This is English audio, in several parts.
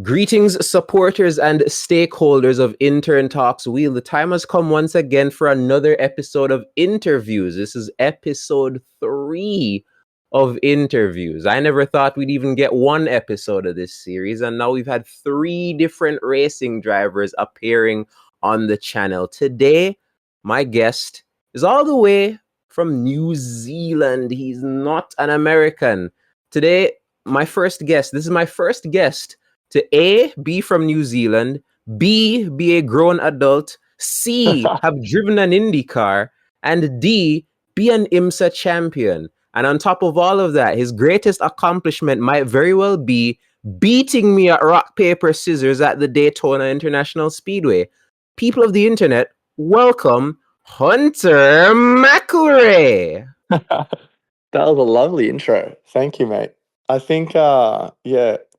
Greetings, supporters and stakeholders of Intern Talks Wheel. The time has come once again for another episode of Interviews. This is episode 3 of Interviews. I never thought we'd even get one episode of this series, and now we've had 3 different racing drivers appearing on the channel. Today, my guest is all the way from New Zealand. He's not an American. Today, this is my first guest to A, be from New Zealand, B, be a grown adult, C, have driven an IndyCar, and D, be an IMSA champion. And on top of all of that, his greatest accomplishment might very well be beating me at rock, paper, scissors at the Daytona International Speedway. People of the internet, welcome Hunter McElrea. That was a lovely intro. Thank you, mate. I think,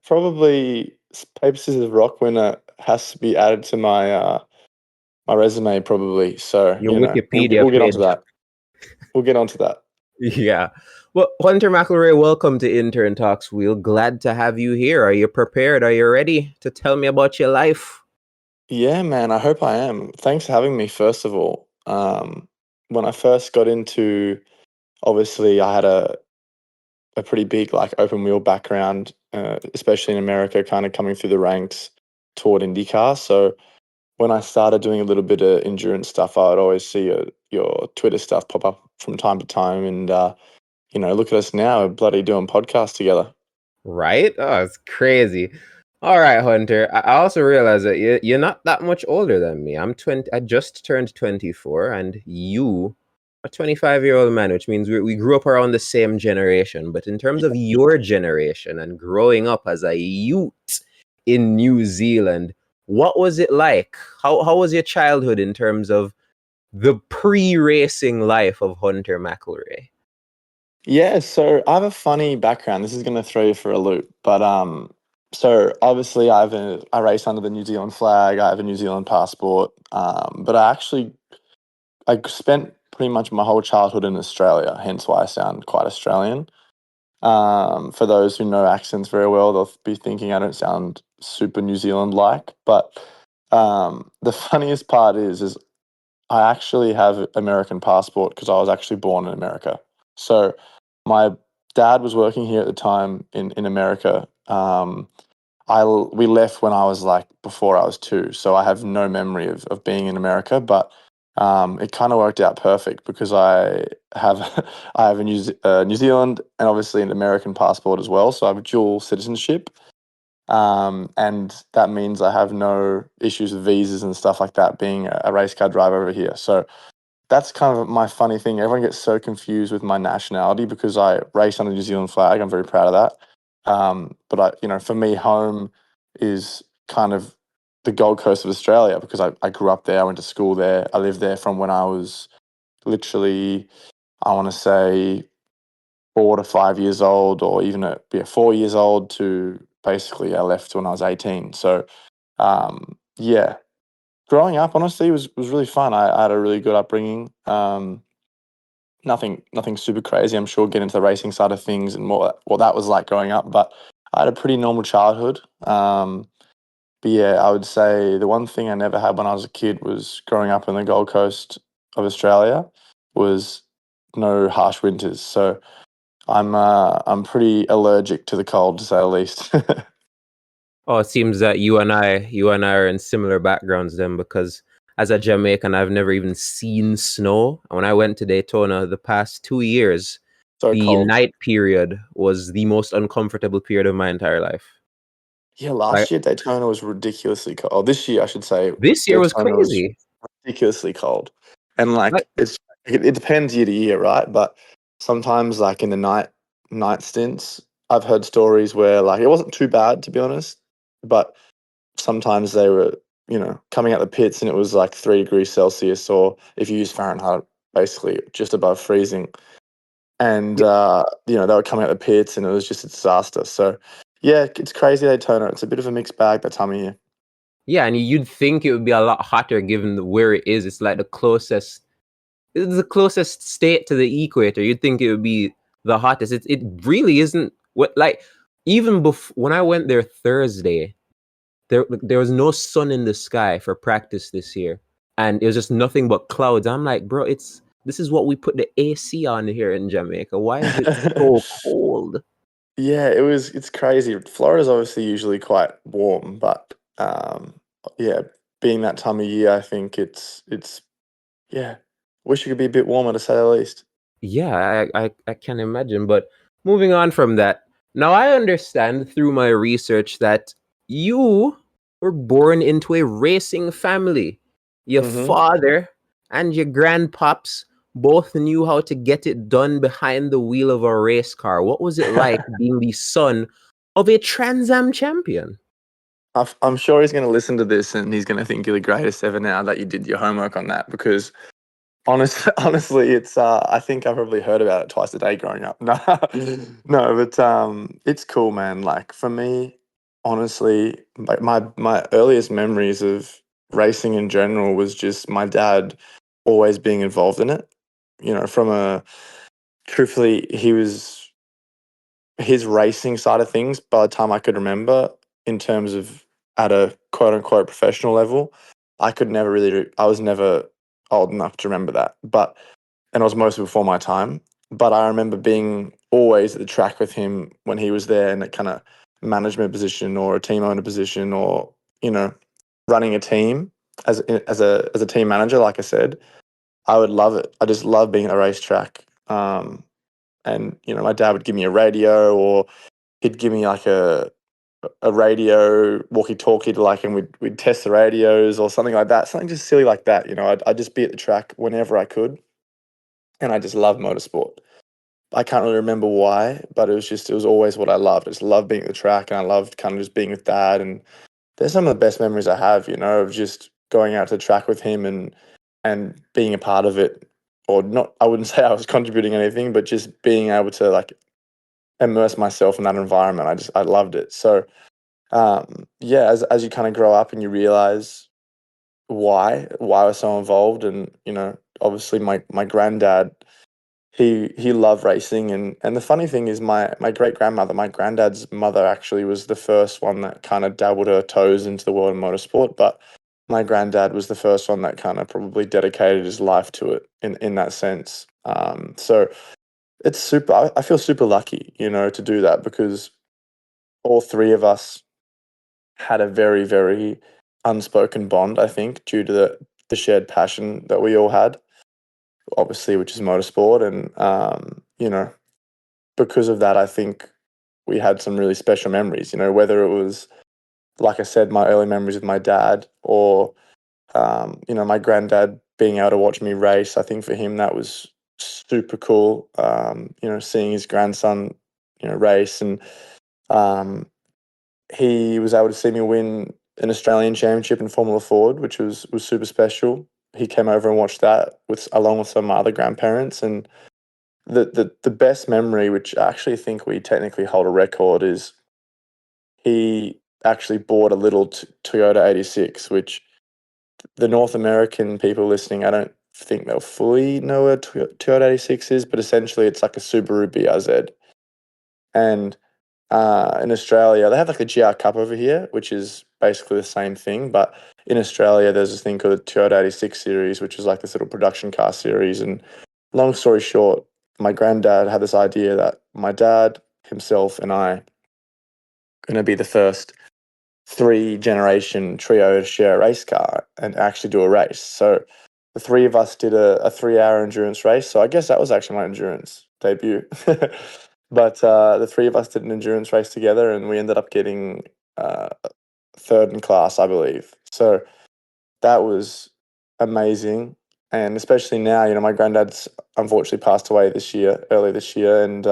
probably paper, scissors, rock winner has to be added to my my resume, probably. So, Your Wikipedia we'll get page. onto that. We'll get onto that. Yeah. Well, Hunter McElrea, welcome to Intern Talks Wheel. Glad to have you here. Are you prepared? Are you ready to tell me about your life? Yeah, man, I hope I am. Thanks for having me, first of all. When I first got into, obviously, I had a pretty big, open wheel background, especially in America, kind of coming through the ranks toward IndyCar. So when I started doing a little bit of endurance stuff, I would always see your Twitter stuff pop up from time to time. And, look at us now, we're bloody doing podcasts together. Right? Oh, it's crazy. All right, Hunter. I also realize that you're not that much older than me. I'm 20. I just turned 24, and you a 25-year-old man, which means we grew up around the same generation. But in terms of your generation and growing up as a youth in New Zealand, what was it like? How was your childhood in terms of the pre-racing life of Hunter McElrea? Yeah, so I have a funny background. This is going to throw you for a loop, but so obviously I race under the New Zealand flag. I have a New Zealand passport, but I spent pretty much my whole childhood in Australia, hence why I sound quite Australian. For those who know accents very well, they'll be thinking I don't sound super New Zealand-like. But the funniest part is I actually have an American passport because I was actually born in America. So my dad was working here at the time in America. We left when I was before I was 2, so I have no memory of being in America, but it kind of worked out perfect because I have a New Zealand and obviously an American passport as well, so I have dual citizenship, and that means I have no issues with visas and stuff like that being a race car driver over here. So that's kind of my funny thing. Everyone gets so confused with my nationality because I race under the New Zealand flag. I'm very proud of that. But for me, home is kind of the Gold Coast of Australia because I grew up there. I went to school there. I lived there from when I was literally, I want to say, 4 to 5 years old, or even 4 years old to basically I left when I was 18. So, yeah, growing up honestly was really fun. I had a really good upbringing. Nothing super crazy. I'm sure get into the racing side of things and more what that was like growing up, but I had a pretty normal childhood. But yeah, I would say the one thing I never had when I was a kid was growing up in the Gold Coast of Australia was no harsh winters. So I'm pretty allergic to the cold, to say the least. Oh, it seems that you and I are in similar backgrounds then, because as a Jamaican, I've never even seen snow. And when I went to Daytona the past 2 years, So the cold. night period was the most uncomfortable period of my entire life. Yeah, last year Daytona was ridiculously cold. This year, I should say, This year was Daytona crazy. ridiculously cold. And Like, it depends year to year, right? But sometimes in the night stints, I've heard stories where it wasn't too bad, to be honest, but sometimes they were, coming out the pits and it was 3 degrees Celsius, or if you use Fahrenheit, basically just above freezing. And they were coming out the pits and it was just a disaster. So yeah, it's crazy Daytona. It's a bit of a mixed bag that time of year. yeah, and you'd think it would be a lot hotter given where it is. It's the closest state to the equator. You'd think it would be the hottest. It really isn't. Even when I went there Thursday, there was no sun in the sky for practice this year, and it was just nothing but clouds. I'm like, bro, this is what we put the AC on here in Jamaica. Why is it so cold? Yeah, it's crazy. Florida's obviously usually quite warm, but yeah, being that time of year, I think it's yeah. Wish it could be a bit warmer to say the least. Yeah, I can imagine. But moving on from that, now I understand through my research that you were born into a racing family. Your Mm-hmm. father and your grandpops both knew how to get it done behind the wheel of a race car. What was it like being the son of a Trans Am champion? I'm sure he's going to listen to this and he's going to think you're the greatest ever now that you did your homework on that because honestly, it's I think I probably heard about it twice a day growing up. No, no, but it's cool, man. Like for me, honestly, like my earliest memories of racing in general was just my dad always being involved in it. You know, from a truthfully, he was his racing side of things by the time I could remember in terms of at a quote unquote professional level, I could never really I was never old enough to remember that. But and it was mostly before my time. But I remember being always at the track with him when he was there in a kind of management position or a team owner position or, you know, running a team as a team manager, like I said. I would love it. I just love being at a racetrack. And you know, my dad would give me a radio or he'd give me like a radio walkie-talkie to like, and we'd test the radios or something like that. Something just silly like that. You know, I'd just be at the track whenever I could, and I just loved motorsport. I can't really remember why, but it was always what I loved. I just loved being at the track, and I loved kind of just being with dad. And there's some of the best memories I have, you know, of just going out to the track with him and being a part of it. Or not, I wouldn't say I was contributing anything, but just being able to like immerse myself in that environment. I loved it. So yeah, as you kind of grow up and you realize why I was so involved, and you know, obviously my granddad, he loved racing, and the funny thing is my great grandmother, my granddad's mother, actually was the first one that kind of dabbled her toes into the world of motorsport, but my granddad was the first one that kind of probably dedicated his life to it in that sense. So it's super. I feel super lucky, you know, to do that because all three of us had a very, very unspoken bond, I think, due to the shared passion that we all had, obviously, which is motorsport. And, you know, because of that, I think we had some really special memories, you know, whether it was, like I said, my early memories with my dad or, you know, my granddad being able to watch me race. I think for him, that was super cool, you know, seeing his grandson, you know, race. And, um, he was able to see me win an Australian championship in Formula Ford, which was super special. He came over and watched that with along with some of my other grandparents. And the best memory, which I actually think we technically hold a record, is he actually bought a little Toyota 86, which the North American people listening, I don't think they'll fully know what a Toyota 86 is, but essentially it's like a Subaru BRZ. And in Australia, they have like a GR Cup over here, which is basically the same thing. But in Australia, there's this thing called the Toyota 86 series, which is like this little production car series. And long story short, my granddad had this idea that my dad, himself, and I are going to be the first three-generation trio to share a race car and actually do a race. So the three of us did a 3 hour endurance race. So I guess that was actually my endurance debut. But the three of us did an endurance race together, and we ended up getting third in class, I believe. So that was amazing, and especially now, you know, my granddad's unfortunately passed away early this year, and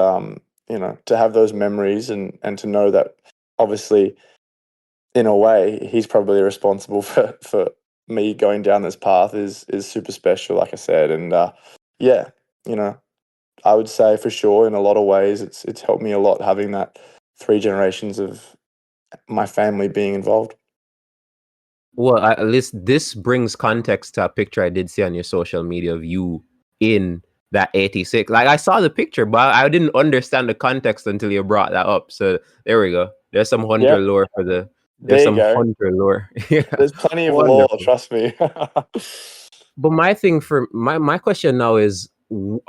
you know, to have those memories and to know that obviously, in a way, he's probably responsible for me going down this path is super special, like I said, and yeah, you know, I would say for sure in a lot of ways it's helped me a lot having that three generations of my family being involved. Well, at least this brings context to a picture I did see on your social media of you in that 86. Like I saw the picture, but I didn't understand the context until you brought that up. So there we go. There's some Yeah, hunter lore for the There's There you some go. hunter lore. Yeah, There's plenty of law, wonderful. trust me. But my thing for my question now is,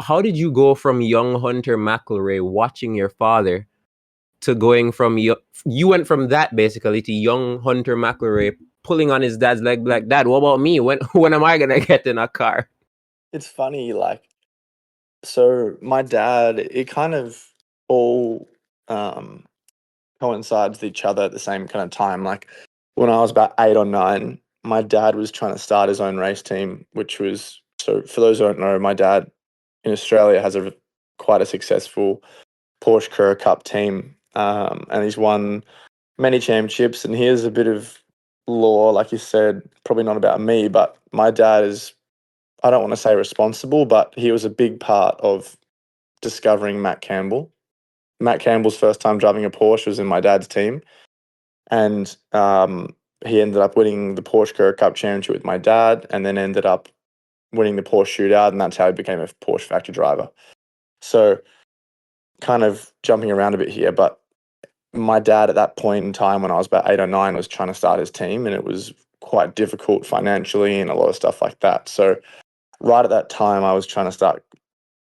how did you go from young Hunter McElrea watching your father to going from you went from that basically to young Hunter McElrea pulling on his dad's leg like, Dad, what about me? When am I gonna get in a car? It's funny, like, so my dad, it kind of all um, coincides with each other at the same kind of time. Like when I was about 8 or 9, my dad was trying to start his own race team, which was, so for those who don't know, my dad in Australia has quite a successful Porsche Carrera Cup team, and he's won many championships. And here's a bit of lore, like you said, probably not about me, but my dad is, I don't want to say responsible, but he was a big part of discovering Matt Campbell. Matt Campbell's first time driving a Porsche was in my dad's team, and he ended up winning the Porsche Carrera Cup Championship with my dad, and then ended up winning the Porsche Shootout, and that's how he became a Porsche factory driver. So, kind of jumping around a bit here, but my dad at that point in time, when I was about 8 or 9, was trying to start his team, and it was quite difficult financially and a lot of stuff like that. So, right at that time, I was trying to start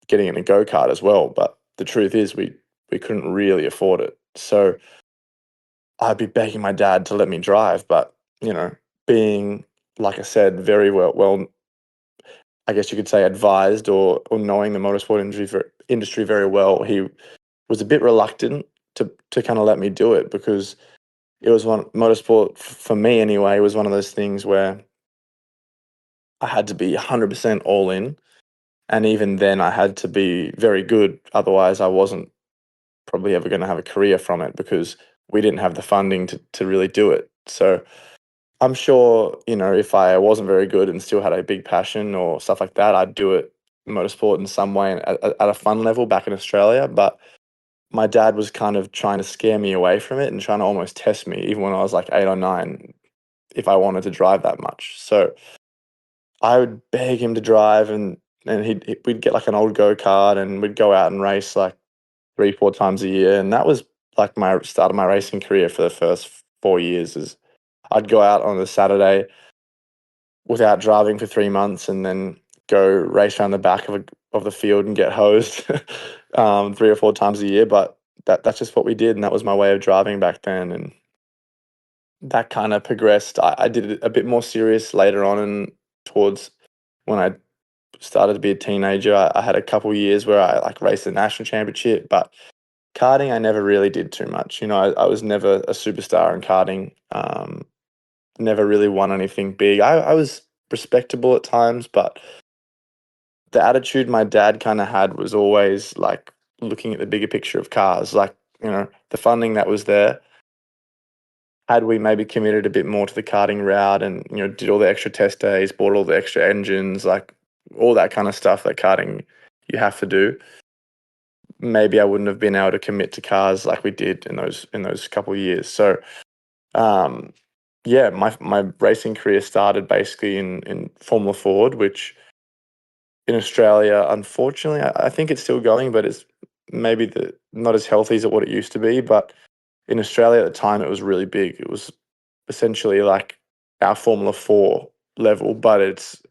getting in a go-kart as well, but the truth is we couldn't really afford it. So I'd be begging my dad to let me drive, but being, like I said, very well, I guess you could say, advised, or knowing the motorsport industry very well, he was a bit reluctant to kind of let me do it, because it was motorsport for me anyway, was one of those things where I had to be 100% all in, and even then I had to be very good, otherwise I wasn't probably ever going to have a career from it, because we didn't have the funding to really do it. So I'm sure, if I wasn't very good and still had a big passion or stuff like that, I'd do it motorsport in some way at a fun level back in Australia. But my dad was kind of trying to scare me away from it and trying to almost test me, even when I was like 8 or 9, if I wanted to drive that much. So I would beg him to drive, and we'd get like an old go-kart, and we'd go out and race like 3, 4 times a year. And that was like my start of my racing career for the first 4 years. Is I'd go out on a Saturday without driving for 3 months, and then go race around the back of the field and get hosed 3 or 4 times a year. But that's just what we did, and that was my way of driving back then. And that kind of progressed. I did it a bit more serious later on, and towards when I started to be a teenager, I had a couple years where I like raced the national championship, but karting I never really did too much. I was never a superstar in karting. Never really won anything big. I was respectable at times, but the attitude my dad kind of had was always like looking at the bigger picture of cars. Like, the funding that was there, had we maybe committed a bit more to the karting route, and, did all the extra test days, bought all the extra engines, like all that kind of stuff that karting you have to do, maybe I wouldn't have been able to commit to cars like we did in those couple of years. So, um, yeah, my racing career started basically in Formula Ford, which in Australia, unfortunately, I think it's still going, but it's maybe not as healthy as what it used to be. But in Australia at the time, it was really big. It was essentially like our Formula 4 level, but it's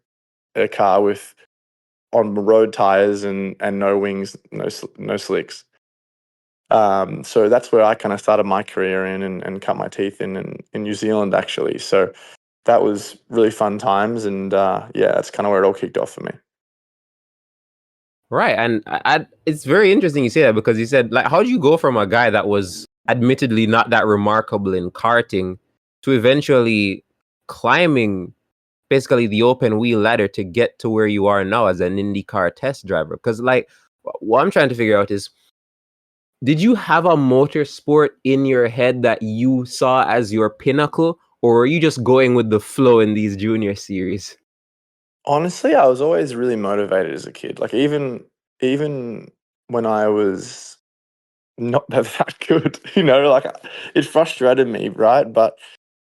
a car with on road tires and no wings, no slicks. So that's where I kind of started my career and cut my teeth in New Zealand, actually. So that was really fun times, and yeah, that's kind of where it all kicked off for me. Right, and it's very interesting you say that, because you said, like, how do you go from a guy that was admittedly not that remarkable in karting to eventually climbing basically the open wheel ladder to get to where you are now as an IndyCar test driver? Because, like, what I'm trying to figure out is, did you have a motorsport in your head that you saw as your pinnacle, or were you just going with the flow in these junior series? Honestly, I was always really motivated as a kid. Like even when I was not that good, like it frustrated me, right? But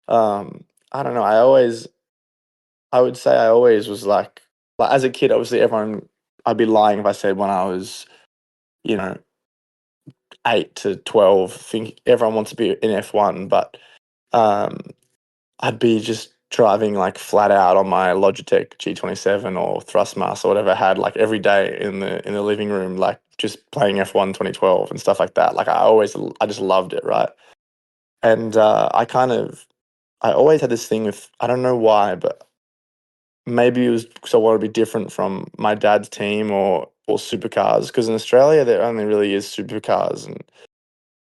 I don't know. I would say I always was like as a kid, obviously everyone. I'd be lying if I said when I was, you know, 8 to 12, think everyone wants to be in F1, but I'd be just driving like flat out on my Logitech G27 or Thrustmaster or whatever I had like every day in the living room, like just playing F1 2012 and stuff like that. Like I just loved it, right? And I always had this thing with, I don't know why, but maybe it was because I wanted to be different from my dad's team or supercars. Because in Australia there only really is supercars, and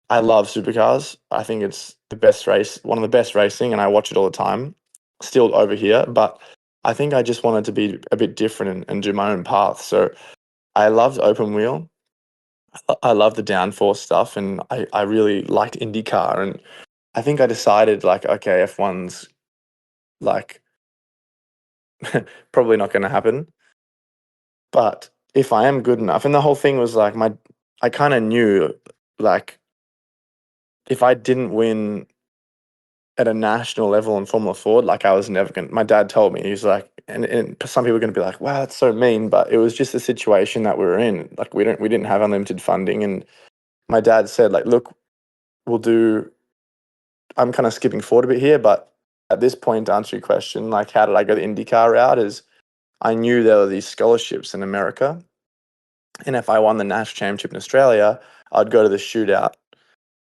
I love supercars. I think it's the best race, one of the best racing, and I watch it all the time. Still over here, but I think I just wanted to be a bit different and do my own path. So I loved open wheel. I love the downforce stuff, and I really liked IndyCar. And I think I decided like, okay, F1's like probably not going to happen. But if I am good enough, and the whole thing was like I kind of knew like if I didn't win at a national level in Formula Ford, like I was never going to, my dad told me, he's like, and some people are going to be like, wow, that's so mean. But it was just the situation that we were in. Like we didn't have unlimited funding. And my dad said like, look, we'll do, I'm kind of skipping forward a bit here, but at this point, to answer your question, like how did I go the IndyCar route is I knew there were these scholarships in America. And if I won the national championship in Australia, I'd go to the shootout,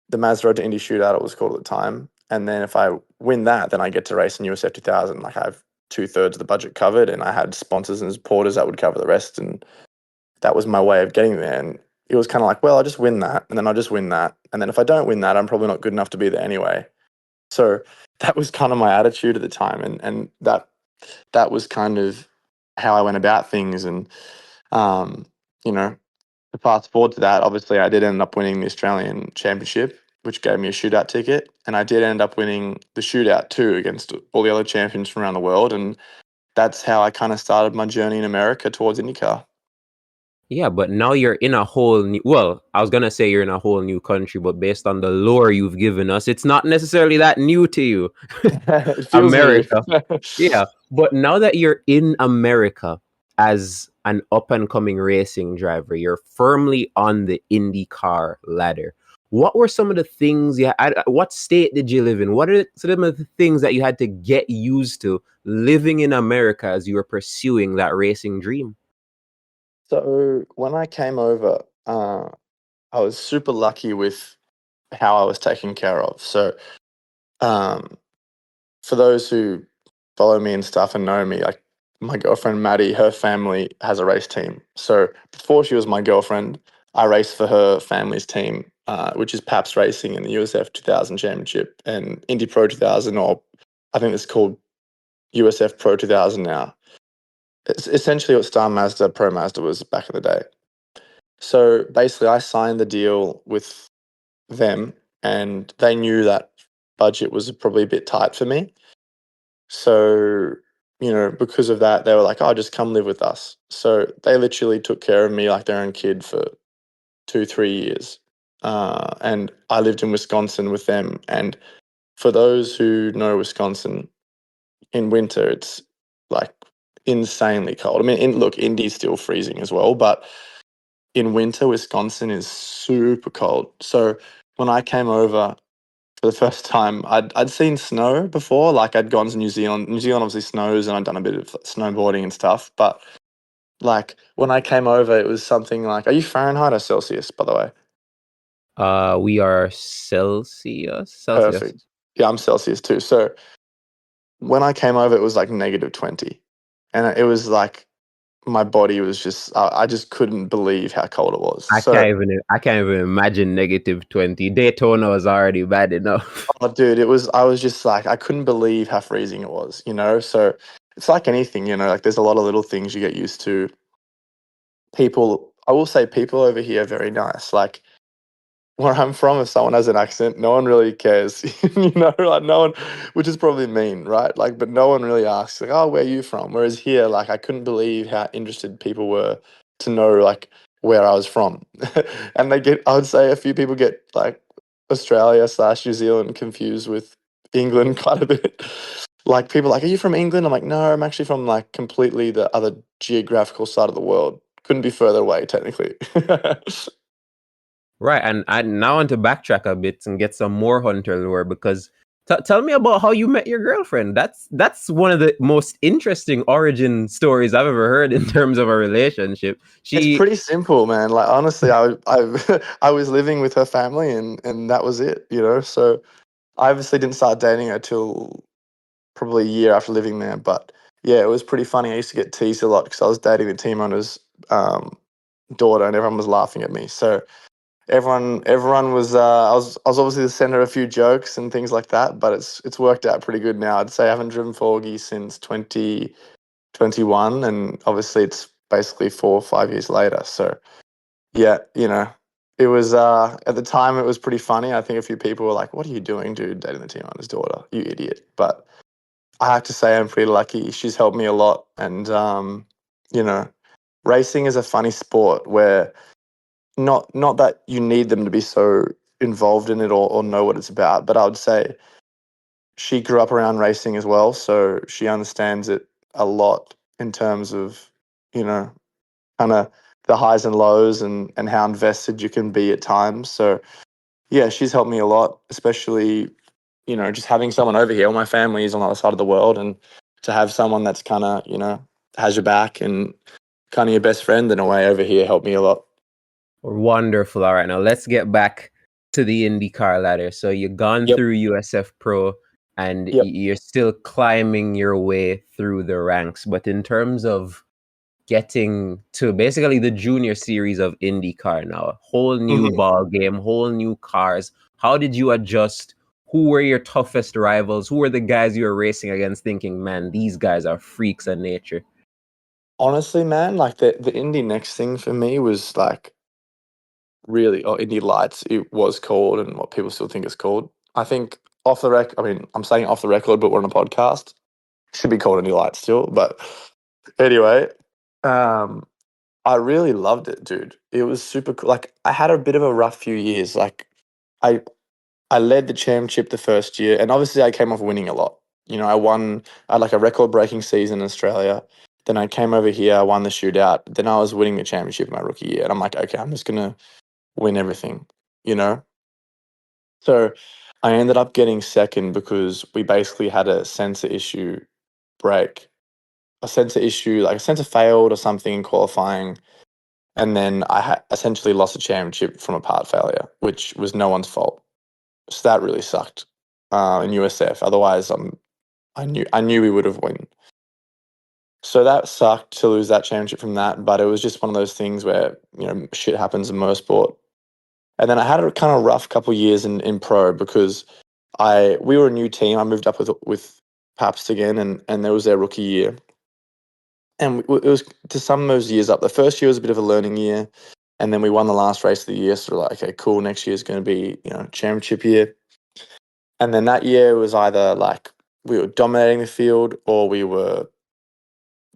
the Mazda to Indy shootout, it was called at the time. And then if I win that, then I get to race in USF 2000. Like I have 2/3 of the budget covered, and I had sponsors and supporters that would cover the rest. And that was my way of getting there. And it was kind of like, well, I'll just win that, and then I'll just win that. And then if I don't win that, I'm probably not good enough to be there anyway. So that was kind of my attitude at the time. And that was kind of how I went about things. And, you know, to fast forward to that, obviously I did end up winning the Australian Championship, which gave me a shootout ticket. And I did end up winning the shootout too against all the other champions from around the world. And that's how I kind of started my journey in America towards IndyCar. Yeah, but now you're in a whole new, well, I was gonna say you're in a whole new country, but based on the lore you've given us, it's not necessarily that new to you. It feels new. America. Yeah. But now that you're in America as an up and coming racing driver, you're firmly on the IndyCar ladder. What were some of the things what state did you live in? What are some of the things that you had to get used to living in America as you were pursuing that racing dream? So when I came over, I was super lucky with how I was taken care of. So um, for those who follow me and stuff and know me, like my girlfriend Maddie, her family has a race team. So before she was my girlfriend, I raced for her family's team, which is Paps Racing in the USF 2000 Championship and Indy Pro 2000, or I think it's called USF Pro 2000 now. It's essentially what Star Mazda, Pro Mazda was back in the day. So basically, I signed the deal with them, and they knew that budget was probably a bit tight for me. So, because of that, they were like, "Oh, just come live with us." So they literally took care of me like their own kid for 2, 3 years. And I lived in Wisconsin with them. And for those who know Wisconsin, in winter, it's like insanely cold. I mean, look, Indy's still freezing as well, but in winter, Wisconsin is super cold. So when I came over for the first time, I'd seen snow before. Like I'd gone to New Zealand. New Zealand obviously snows, and I'd done a bit of snowboarding and stuff. But like when I came over, it was something like, are you Fahrenheit or Celsius, by the way? We are Celsius. Celsius. Perfect. Yeah, I'm Celsius too. So when I came over, it was like -20, and it was like my body was just, I just couldn't believe how cold it was. So, I can't even imagine -20. Daytona was already bad enough. oh, dude, I was just like, I couldn't believe how freezing it was, So it's like anything, like there's a lot of little things you get used to. People, I will say people over here are very nice. Like where I'm from, if someone has an accent, no one really cares, like no one, which is probably mean, right? Like, but no one really asks, like, oh, where are you from? Whereas here, like, I couldn't believe how interested people were to know, like, where I was from. And I would say a few people get, like, Australia/New Zealand confused with England quite a bit. Like, people are like, are you from England? I'm like, no, I'm actually from, like, completely the other geographical side of the world. Couldn't be further away, technically. Right, and I now want to backtrack a bit and get some more hunter lore because Tell me about how you met your girlfriend. That's one of the most interesting origin stories I've ever heard in terms of a relationship. It's She pretty simple, man. Like honestly, I was living with her family, and that was it, you know. So I obviously didn't start dating her till probably a year after living there. But yeah, it was pretty funny. I used to get teased a lot because I was dating the team owner's daughter, and everyone was laughing at me. So everyone was I was obviously the center of a few jokes and things like that. But it's worked out pretty good now. I'd say I haven't driven Forgy since 2021, and obviously it's basically 4 or 5 years later. So yeah, you know, it was at the time it was pretty funny. I think a few people were like, "What are you doing, dude? Dating the team owner's daughter, you idiot!" But I have to say I'm pretty lucky. She's helped me a lot, and you know, racing is a funny sport where not that you need them to be so involved in it or know what it's about, but I would say she grew up around racing as well, so she understands it a lot in terms of, you know, kind of the highs and lows and how invested you can be at times. So yeah, she's helped me a lot, especially, you know, just having someone over here. All my family is on the other side of the world, and to have someone that's kind of, you know, has your back and kind of your best friend in a way over here helped me a lot. Wonderful. All right, now let's get back to the IndyCar ladder. So you've gone Yep. through USF Pro, and Yep. you're still climbing your way through the ranks. But in terms of getting to basically the junior series of IndyCar now, whole new Mhm. ball game, whole new cars. How did you adjust? Who were your toughest rivals? Who were the guys you were racing against thinking, man, these guys are freaks of nature? Honestly, man, like the Indy next thing for me was like really, or Indy Lights, it was called, and what people still think it's called. I think off the I mean, I'm saying off the record, but we're on a podcast. Should be called Indy Lights still. But anyway, um, I really loved it, dude. It was super cool. Like I had a bit of a rough few years. Like I I led the championship the first year, and obviously I came off winning a lot. You know, I had like a record breaking season in Australia. Then I came over here, I won the shootout. Then I was winning the championship in my rookie year. And I'm like, okay, I'm just gonna win everything, you know? So I ended up getting second because we basically had a sensor issue break. A sensor issue, like a sensor failed or something in qualifying. And then essentially lost the championship from a part failure, which was no one's fault. So that really sucked in USF. Otherwise, I knew we would have won. So that sucked to lose that championship from that. But it was just one of those things where, you know, shit happens in motorsport. And then I had a kind of rough couple years in pro because we were a new team. I moved up with Pabst again, and there was their rookie year. And it was to sum those years up. The first year was a bit of a learning year, and then we won the last race of the year. So we're like, okay, cool. Next year is going to be, you know, championship year. And then that year was either like we were dominating the field or we were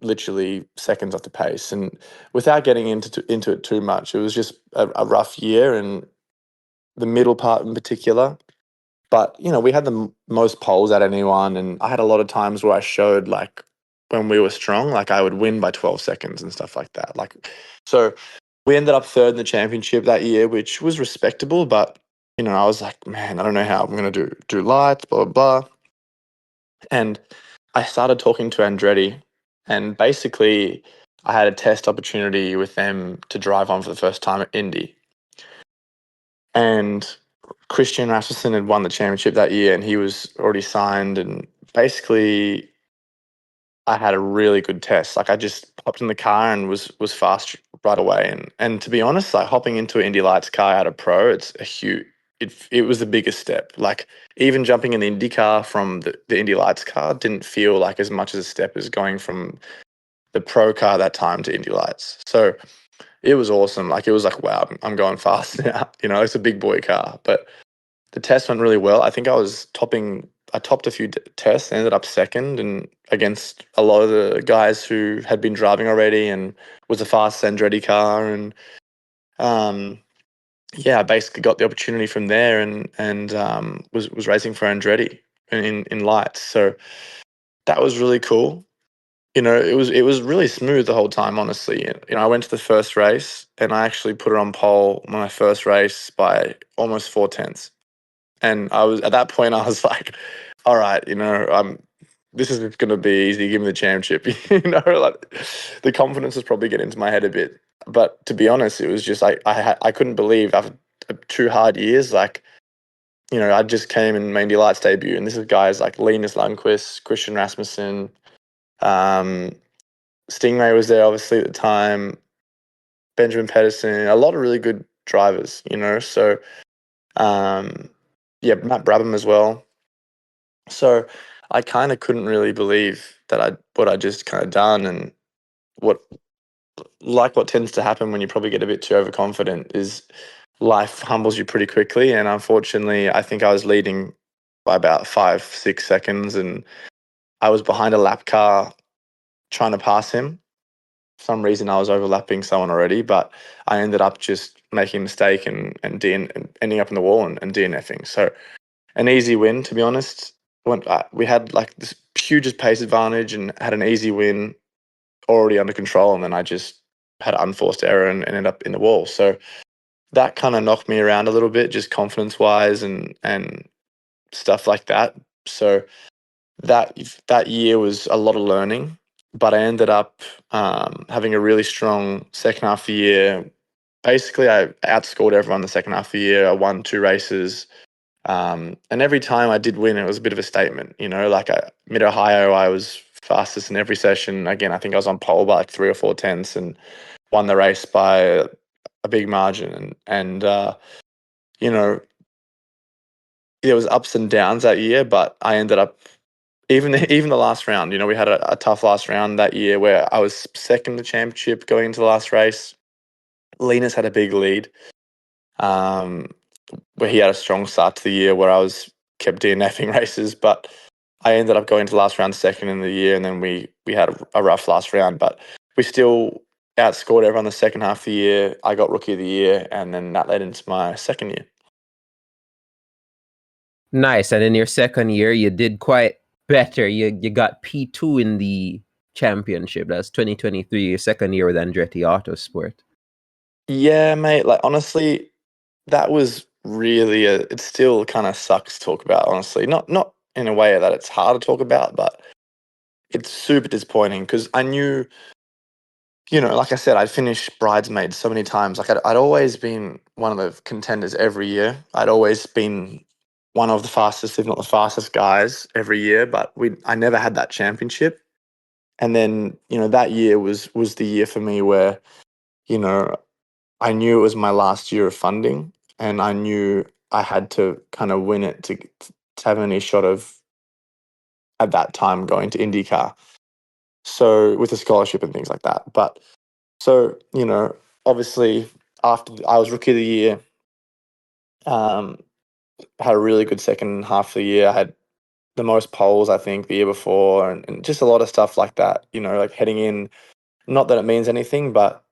literally seconds off the pace. And without getting into it too much, it was just a rough year, and the middle part in particular. But you know, we had the most poles at anyone, and I had a lot of times where I showed like when we were strong, like I would win by 12 seconds and stuff like that. Like, so we ended up third in the championship that year, which was respectable. But you know, I was like, man, I don't know how I'm gonna do lights, blah blah blah. And I started talking to Andretti, and basically, I had a test opportunity with them to drive on for the first time at Indy. And Christian Rasmussen had won the championship that year, and he was already signed. And basically, I had a really good test. Like I just hopped in the car and was fast right away. And to be honest, like hopping into an Indy Lights car out of pro, it's a huge. It was the biggest step. Like even jumping in the Indy car from the Indy Lights car didn't feel like as much as a step as going from the pro car that time to Indy Lights. So it was awesome. Like it was like, wow, I'm going fast now. You know, it's a big boy car. But the test went really well. I think I topped a few tests, ended up second, and against a lot of the guys who had been driving already, and was a fast Andretti car. And um, yeah, I basically got the opportunity from there, and was racing for Andretti in lights. So that was really cool. You know, it was really smooth the whole time, honestly. You know, I went to the first race, and I actually put her on pole my first race by almost 4 tenths. And I was at that point, I was like, all right, this is going to be easy. Give me the championship. Like the confidence was probably getting into my head a bit. But to be honest, it was just like I couldn't believe after 2 hard years, like, I just came and made the Lights debut, and this is guys like Linus Lundqvist, Christian Rasmussen, um, Stingray was there obviously at the time, Benjamin Pedersen, a lot of really good drivers, So, yeah, Matt Brabham as well. So I kind of couldn't really believe that what I just kind of done, and what tends to happen when you probably get a bit too overconfident is life humbles you pretty quickly. And unfortunately, I think I was leading by about 5-6 seconds, and I was behind a lap car trying to pass him. For some reason, I was overlapping someone already, but I ended up just making a mistake and ending up in the wall and DNFing. So an easy win, to be honest. We had like this hugest pace advantage and had an easy win already under control, and then I just had an unforced error and ended up in the wall. So that kind of knocked me around a little bit, just confidence wise and stuff like that. So that year was a lot of learning, but I ended up having a really strong second half of the year. Basically, I outscored everyone the second half of the year. I won 2 races. And every time I did win, it was a bit of a statement, like Mid-Ohio, I was fastest in every session. Again, I think I was on pole by like 3 or 4 tenths and won the race by a big margin. And there was ups and downs that year, but I ended up, even the last round, we had a tough last round that year where I was second in the championship going into the last race. Linus had a big lead. Where he had a strong start to the year where I was kept DNFing races, but I ended up going to the last round second in the year, and then we had a rough last round, but we still outscored everyone the second half of the year. I got Rookie of the Year, and then that led into my second year. Nice. And in your second year, you did quite better. You got P2 in the championship. That's 2023, your second year with Andretti Autosport. Yeah, mate. Like, honestly, that was really it still kind of sucks to talk about, honestly. Not in a way that it's hard to talk about, but it's super disappointing because I knew, like I said, I'd finished bridesmaids so many times. Like I'd always been one of the contenders every year. I'd always been one of the fastest, if not the fastest guys every year, but I never had that championship. And then, that year was the year for me where, I knew it was my last year of funding, and I knew I had to kind of win it to have any shot of, at that time, going to IndyCar. So with a scholarship and things like that. But so, obviously after I was Rookie of the Year, had a really good second half of the year. I had the most poles, I think, the year before, and just a lot of stuff like that, like heading in, not that it means anything, but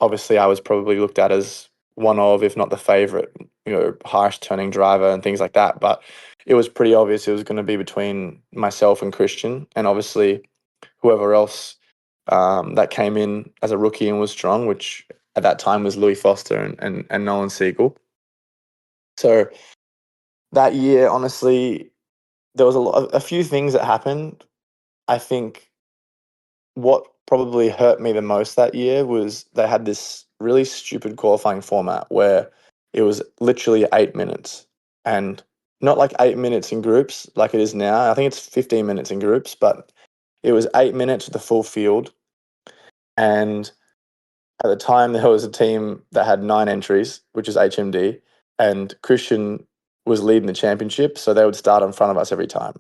obviously I was probably looked at as one of, if not the favorite, highest turning driver and things like that. But it was pretty obvious it was going to be between myself and Christian, and obviously whoever else that came in as a rookie and was strong, which at that time was Louis Foster and Nolan Siegel. So that year, honestly, there was a few things that happened. I think what probably hurt me the most that year was they had this really stupid qualifying format where it was literally 8 minutes, and not like 8 minutes in groups like it is now. I think it's 15 minutes in groups, but it was 8 minutes with the full field. And at the time, there was a team that had 9 entries, which is HMD, and Christian was leading the championship, so they would start in front of us every time.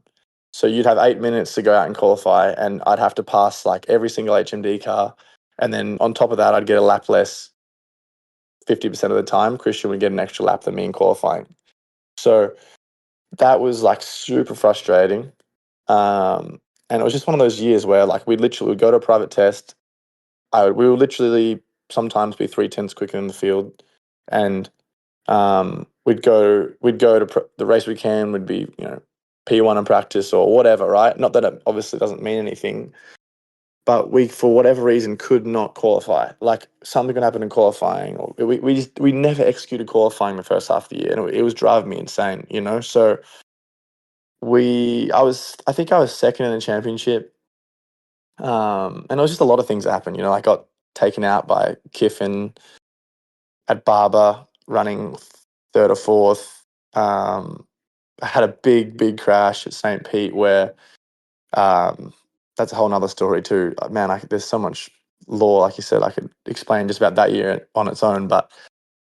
So you'd have 8 minutes to go out and qualify, and I'd have to pass like every single HMD car, and then on top of that, I'd get a lap less 50% of the time. Christian would get an extra lap than me in qualifying. So that was like super frustrating. And it was just one of those years where like we literally would go to a private test. We would literally sometimes be 3 tenths quicker in the field, and we'd go to the race weekend. Would be P1 in practice or whatever, right? Not that it obviously doesn't mean anything, but we, for whatever reason, could not qualify. Like something could happen in qualifying, or we never executed qualifying the first half of the year, and it was driving me insane, you know. So I think I was second in the championship, and it was just a lot of things that happened. You know, I got taken out by Kiffin at Barber, running third or fourth. I had a big crash at St. Pete where that's a whole nother story too. Man, there's so much lore, like you said, I could explain just about that year on its own. But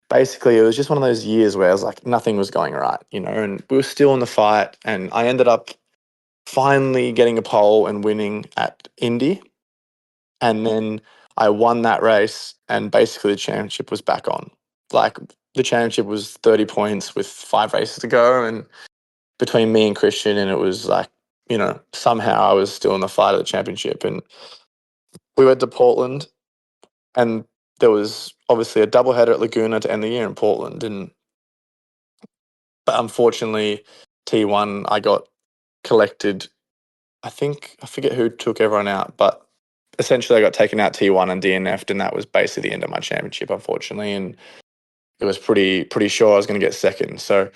basically, it was just one of those years where I was like, nothing was going right, you know, and we were still in the fight. And I ended up finally getting a pole and winning at Indy. And then I won that race, and basically the championship was back on. Like the championship was 30 points with 5 races to go, and between me and Christian, and it was like, you know, somehow I was still in the fight of the championship. And we went to Portland, and there was obviously a doubleheader at Laguna to end the year in Portland. But unfortunately, T1, I got collected. I forget who took everyone out, but essentially I got taken out T1 and DNF'd, and that was basically the end of my championship, unfortunately. And it was pretty sure I was going to get second. So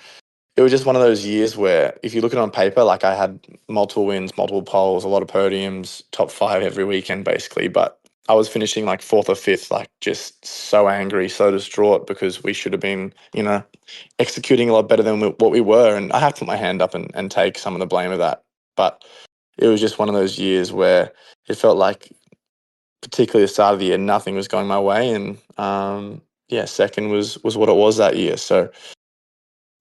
it was just one of those years where if you look at it on paper, like I had multiple wins, multiple poles, a lot of podiums, top 5 every weekend basically, but I was finishing like 4th or 5th, like just so angry, so distraught, because we should have been, you know, executing a lot better than what we were. And I have to put my hand up and take some of the blame of that. But it was just one of those years where it felt like, particularly the start of the year, nothing was going my way. And yeah, second was what it was that year. So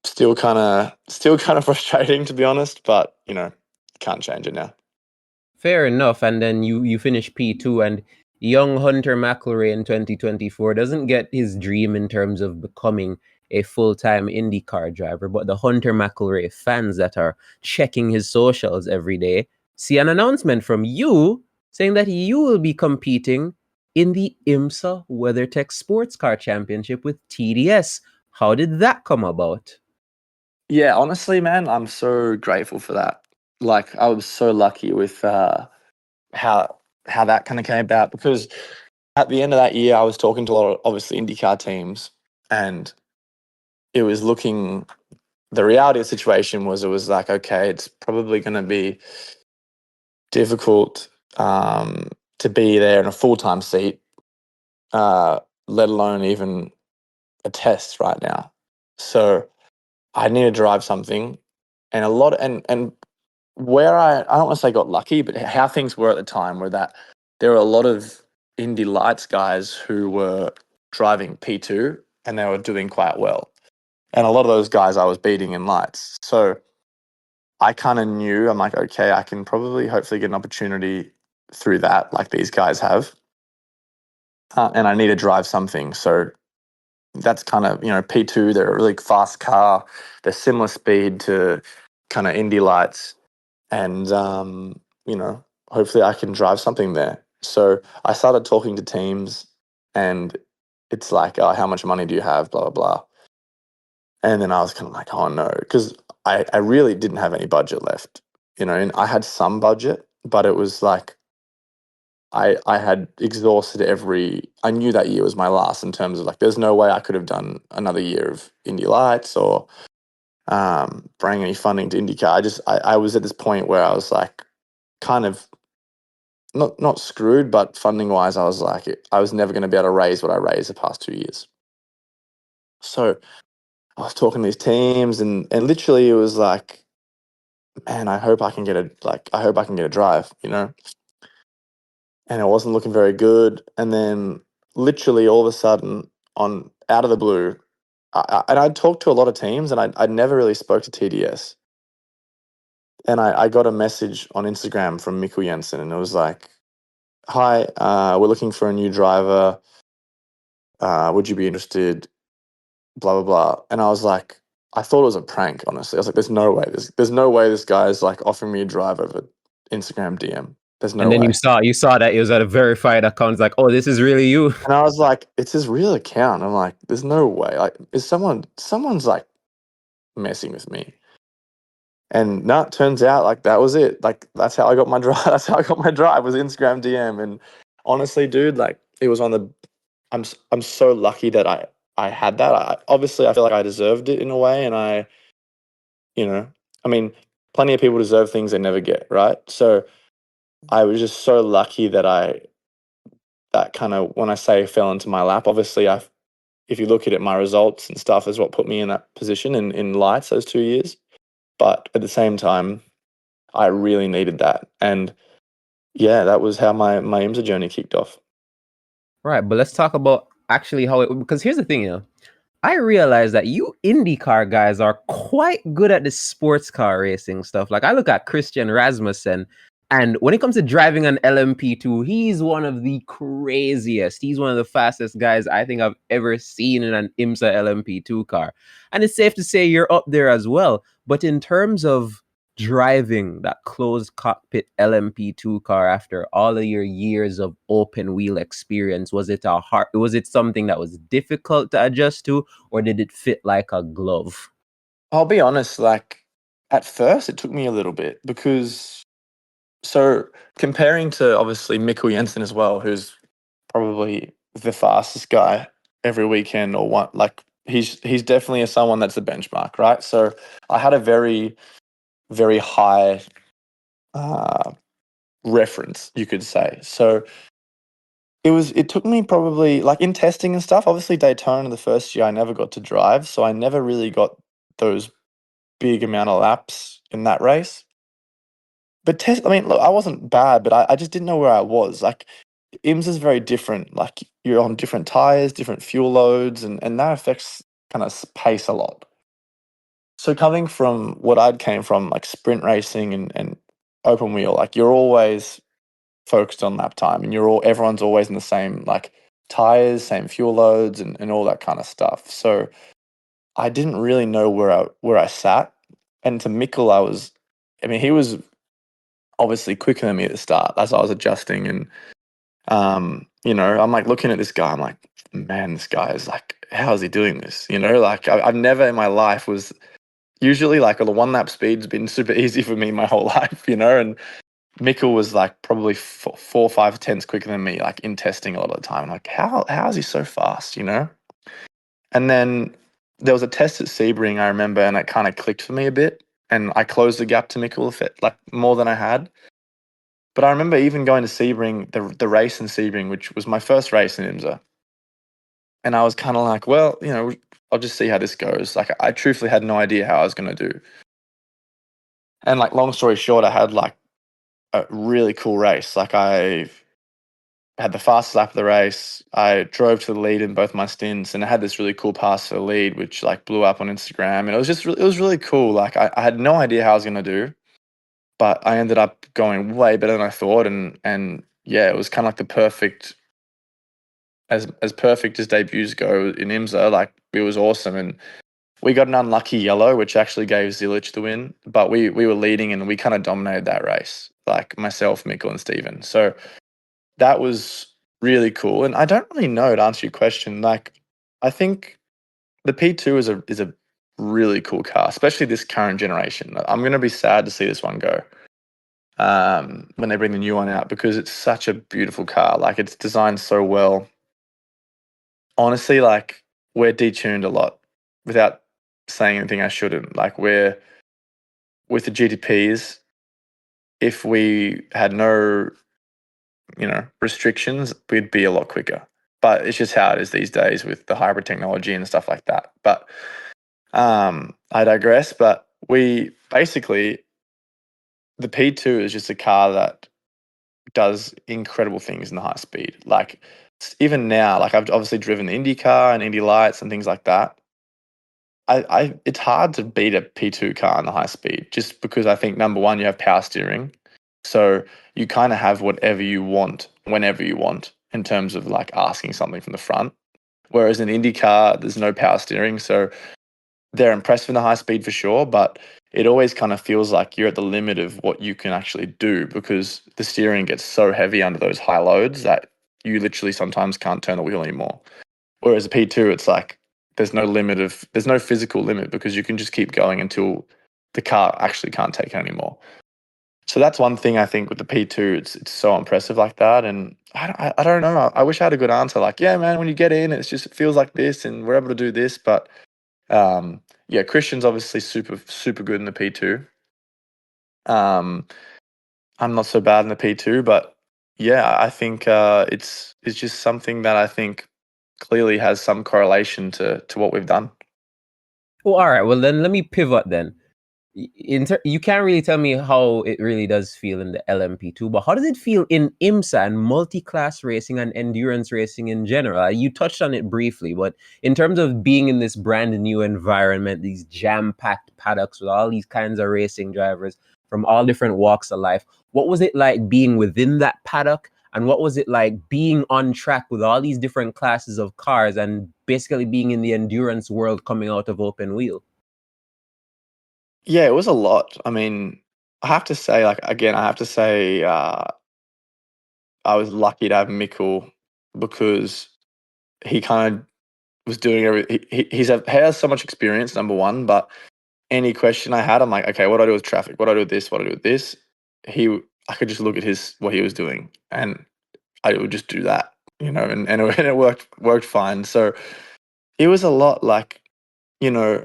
still kind of frustrating, to be honest, but you know, can't change it now. Fair enough. And then you finish P2, and young Hunter McElrea in 2024 doesn't get his dream in terms of becoming a full-time IndyCar driver, but the Hunter McElrea fans that are checking his socials every day see an announcement from you saying that you will be competing in the IMSA WeatherTech Sports Car Championship with TDS. How did that come about? Yeah, honestly, man, I'm so grateful for that. Like, I was so lucky with how that kind of came about, because at the end of that year, I was talking to a lot of obviously IndyCar teams, and it was looking. The reality of the situation was, it was like, okay, it's probably going to be difficult to be there in a full-time seat, let alone even a test right now. So I need to drive something, and a lot and where I don't want to say got lucky, but how things were at the time were that there were a lot of Indy Lights guys who were driving P2, and they were doing quite well. And a lot of those guys I was beating in Lights. So I kind of knew, I'm like, okay, I can probably hopefully get an opportunity through that, like these guys have. And I need to drive something. So that's kind of, you know, P2, they're a really fast car. They're similar speed to kind of Indy Lights. And, you know, hopefully I can drive something there. So I started talking to teams, and it's like, oh, how much money do you have? Blah, blah, blah. And then I was kind of like, oh no, because I really didn't have any budget left, you know, and I had some budget, but it was like, I had exhausted I knew that year was my last, in terms of like, there's no way I could have done another year of Indy Lights or bring any funding to IndyCar. I was at this point where I was like, kind of not screwed, but funding wise, I was like, I was never going to be able to raise what I raised the past 2 years. So I was talking to these teams, and literally it was like, man, I hope I can get a drive, you know. And it wasn't looking very good. And then literally all of a sudden, on out of the blue, and I'd talked to a lot of teams, and I'd never really spoke to TDS. And I got a message on Instagram from Mikkel Jensen, and it was like, hi, we're looking for a new driver. Would you be interested? Blah, blah, blah. And I was like, I thought it was a prank, honestly. I was like, there's no way. There's no way this guy is like offering me a drive over Instagram DM. There's no And then way. you saw that it was at a verified account. It's like, oh, this is really you. And I was like, it's his real account. I'm like, there's no way. Like, is someone's like messing with me? And no, it turns out like that was it. Like that's how I got my drive. That's how I got my drive was Instagram DM. And honestly, dude, like it was on the. I'm so lucky that I had that. Obviously I feel like I deserved it in a way, and you know, I mean, plenty of people deserve things they never get, right? So I was just so lucky that that kind of, when I say fell into my lap, obviously if you look at it, my results and stuff is what put me in that position in lights those 2 years. But at the same time, I really needed that. And yeah, that was how my IMSA journey kicked off. Right, but let's talk about actually how it, because here's the thing, I realize that you IndyCar guys are quite good at the sports car racing stuff. Like I look at Christian Rasmussen, and when it comes to driving an LMP2, he's one of the craziest. He's one of the fastest guys I think I've ever seen in an IMSA LMP2 car. And it's safe to say you're up there as well. But in terms of driving that closed cockpit LMP2 car after all of your years of open wheel experience, was it something that was difficult to adjust to, or did it fit like a glove? I'll be honest, like at first it took me a little bit because so comparing to obviously Mikkel Jensen as well, who's probably the fastest guy every weekend or one, like he's definitely someone that's the benchmark, right? So I had a very, very high reference, you could say. So it took me probably like in testing and stuff, obviously Daytona the first year I never got to drive, so I never really got those big amount of laps in that race. But I mean, look, I wasn't bad, but I just didn't know where I was. Like, IMS is very different. Like, you're on different tires, different fuel loads, and that affects kind of pace a lot. So coming from what I'd came from, like sprint racing and open wheel, like you're always focused on lap time, and everyone's always in the same like tires, same fuel loads, and all that kind of stuff. So I didn't really know where I sat. And to Mikkel, I mean, he was obviously quicker than me at the start as I was adjusting. And, I'm like looking at this guy, I'm like, man, this guy is like, how is he doing this? Like I've never in my life was usually like the one lap speed's been super easy for me my whole life, and Mikkel was like probably 4 or 5 tenths quicker than me, like in testing a lot of the time. I'm like, how is he so fast, And then there was a test at Sebring, I remember, and it kind of clicked for me a bit. And I closed the gap to Mikkel like more than I had. But I remember even going to Sebring, the race in Sebring, which was my first race in IMSA. And I was kind of like, well, I'll just see how this goes. Like, I truthfully had no idea how I was going to do. And like, long story short, I had like a really cool race. Like, I had the fastest lap of the race. I drove to the lead in both my stints, and I had this really cool pass to the lead, which like blew up on Instagram. And it was just, it was really cool. Like, I had no idea how I was going to do, but I ended up going way better than I thought. And yeah, it was kind of like the perfect, as perfect as debuts go in IMSA. Like, it was awesome. And we got an unlucky yellow, which actually gave Zilic the win, but we were leading and we kind of dominated that race, like myself, Mikkel, and Steven. So that was really cool. And I don't really know, to answer your question. Like, I think the P2 is a really cool car, especially this current generation. I'm going to be sad to see this one go when they bring the new one out, because it's such a beautiful car. Like, it's designed so well. Honestly, like, we're detuned a lot without saying anything I shouldn't. Like, we're with the GTPs, if we had no restrictions, we'd be a lot quicker. But it's just how it is these days with the hybrid technology and stuff like that. But I digress. But we basically, the P2 is just a car that does incredible things in the high speed. Like, even now, like I've obviously driven the IndyCar and Indy Lights and things like that. It's hard to beat a P2 car in the high speed, just because I think number one, you have power steering. So you kind of have whatever you want, whenever you want, in terms of like asking something from the front. Whereas in IndyCar, there's no power steering. So they're impressive in the high speed for sure, but it always kind of feels like you're at the limit of what you can actually do, because the steering gets so heavy under those high loads that you literally sometimes can't turn the wheel anymore. Whereas a P2, it's like there's no physical limit, because you can just keep going until the car actually can't take it anymore. So that's one thing I think with the P2, it's so impressive like that. And I don't know. I wish I had a good answer. Like, yeah, man, when you get in, it feels like this, and we're able to do this. But yeah, Christian's obviously super good in the P2. I'm not so bad in the P2, but yeah, I think it's just something that I think clearly has some correlation to what we've done. Well, all right. Well, then let me pivot then. You can't really tell me how it really does feel in the LMP2, but how does it feel in IMSA and multi-class racing and endurance racing in general? You touched on it briefly, but in terms of being in this brand new environment, these jam-packed paddocks with all these kinds of racing drivers from all different walks of life, what was it like being within that paddock? And what was it like being on track with all these different classes of cars and basically being in the endurance world coming out of open wheel? Yeah, it was a lot. I mean, I have to say, like, again, I have to say, I was lucky to have Mikkel because he kind of was doing he has so much experience, number one, but any question I had, I'm like, okay, what do I do with traffic? What do I do with this? What do I do with this? I could just look at what he was doing, and I would just do that, and it worked fine. So it was a lot like, you know,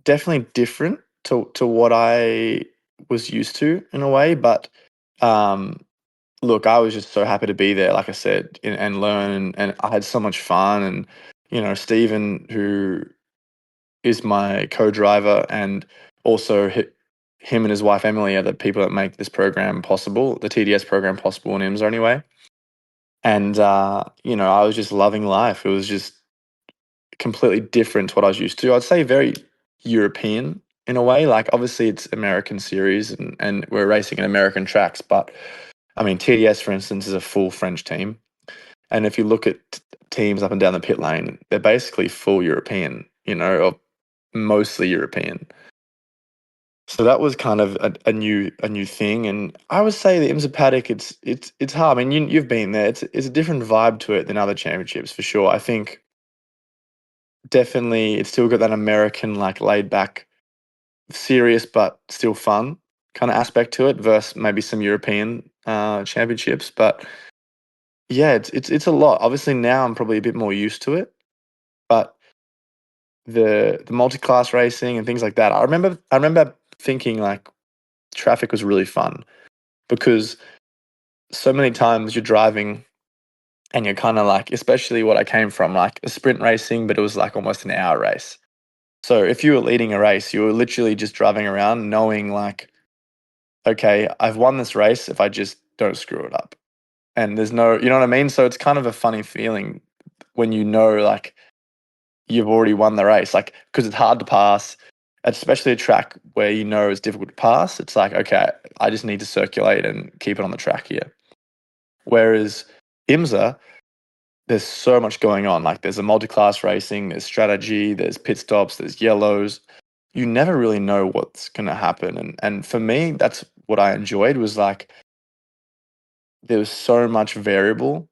definitely different to what I was used to in a way, but um, look, I was just so happy to be there, like I said, and learn, and I had so much fun, and Stephen, who is my co-driver, and also him and his wife Emily are the people that make this program possible, the TDS program possible in IMSA anyway. And I was just loving life. It was just completely different to what I was used to. I'd say very European in a way. Like, obviously it's American series, and we're racing in American tracks, but I mean, TDS, for instance, is a full French team. And if you look at teams up and down the pit lane, they're basically full European, or mostly European. So that was kind of a new thing. And I would say the IMSA paddock, it's hard. I mean, you've been there. It's a different vibe to it than other championships for sure. I think definitely it's still got that American, like, laid back, serious but still fun kind of aspect to it versus maybe some European championships. But yeah, it's a lot. Obviously now I'm probably a bit more used to it, but the multi-class racing and things like that. I remember thinking like traffic was really fun because so many times you're driving and you're kind of like, especially what I came from, like a sprint racing, but it was like almost an hour race. So if you were leading a race, you were literally just driving around knowing like, okay, I've won this race if I just don't screw it up. And there's no, you know what I mean? So it's kind of a funny feeling when like you've already won the race, like, because it's hard to pass, especially a track where it's difficult to pass. It's like, okay, I just need to circulate and keep it on the track here. Whereas IMSA, there's so much going on. Like, there's a multi-class racing, there's strategy, there's pit stops, there's yellows. You never really know what's going to happen. And for me, that's what I enjoyed, was like there was so much variable,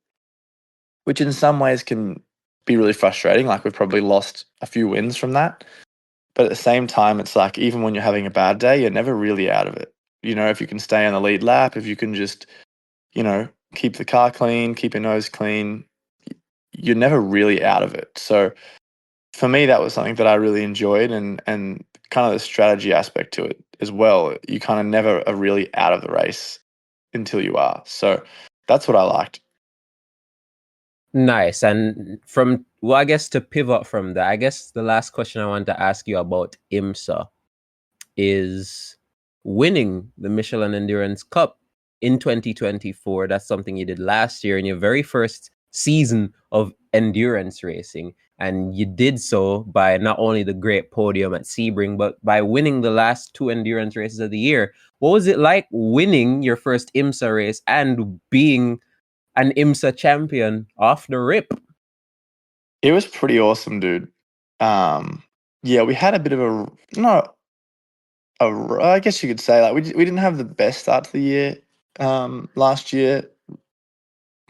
which in some ways can be really frustrating. Like, we've probably lost a few wins from that. But at the same time, it's like, even when you're having a bad day, you're never really out of it. If you can stay on the lead lap, if you can just, keep the car clean, keep your nose clean, you're never really out of it. So for me, that was something that I really enjoyed, and kind of the strategy aspect to it as well. You kind of never are really out of the race until you are. So that's what I liked. Nice. And I guess to pivot from that, I guess the last question I want to ask you about IMSA is winning the Michelin Endurance Cup in 2024. That's something you did last year in your very first season of endurance racing. And you did so by not only the great podium at Sebring, but by winning the last two endurance races of the year. What was it like winning your first IMSA race and being an IMSA champion off the rip? It was pretty awesome, dude. Yeah, we had a bit of I guess you could say, like, we didn't have the best start to the year last year.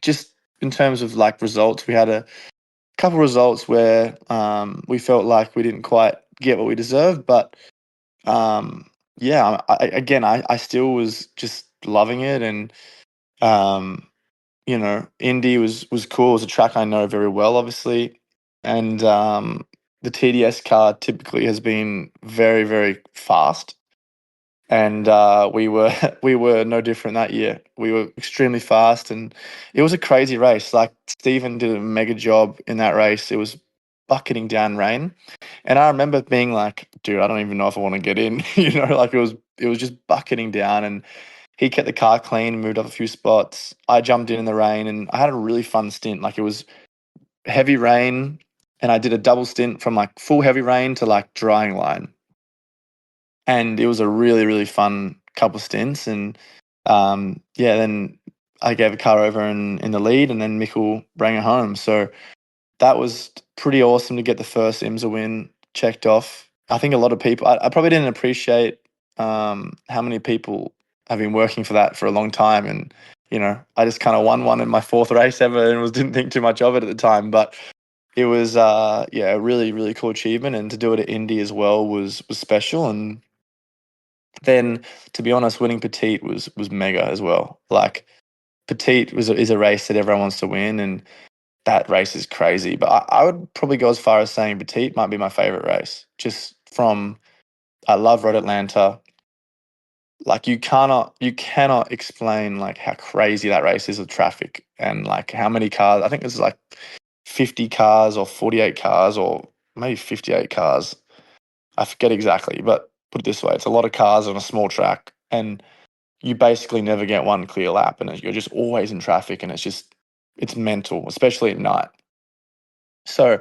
Just in terms of like results, we had a couple results where we felt like we didn't quite get what we deserved, but yeah, I still was just loving it, and um, Indy was cool. It was a track I know very well, obviously, and the TDS car typically has been very, very fast, and we were we were no different that year. We were extremely fast, and it was a crazy race. Like Stephen did a mega job in that race. It was bucketing down rain, and I remember being like, "Dude, I don't even know if I want to get in." Like it was just bucketing down, and he kept the car clean, moved up a few spots. I jumped in the rain, and I had a really fun stint. Like it was heavy rain, and I did a double stint from like full heavy rain to like drying line, and it was a really, really fun couple stints. And yeah, then I gave a car over in the lead, and then Mikkel bring it home. So that was pretty awesome to get the first IMSA win checked off. I think a lot of people, I probably didn't appreciate how many people have been working for that for a long time. And, I just kind of won one in my fourth race ever and didn't think too much of it at the time. But it was, yeah, a really, really cool achievement. And to do it at Indy as well was special. And then, to be honest, winning Petite was mega as well. Like, Petite is a race that everyone wants to win, and that race is crazy. But I would probably go as far as saying Petite might be my favorite race. Just from I love Road Atlanta. Like you cannot explain like how crazy that race is with traffic and like how many cars. I think there's like 50 cars or 48 cars or maybe 58 cars. I forget exactly, but put it this way, it's a lot of cars on a small track, and you basically never get one clear lap, and you're just always in traffic, and it's mental, especially at night. So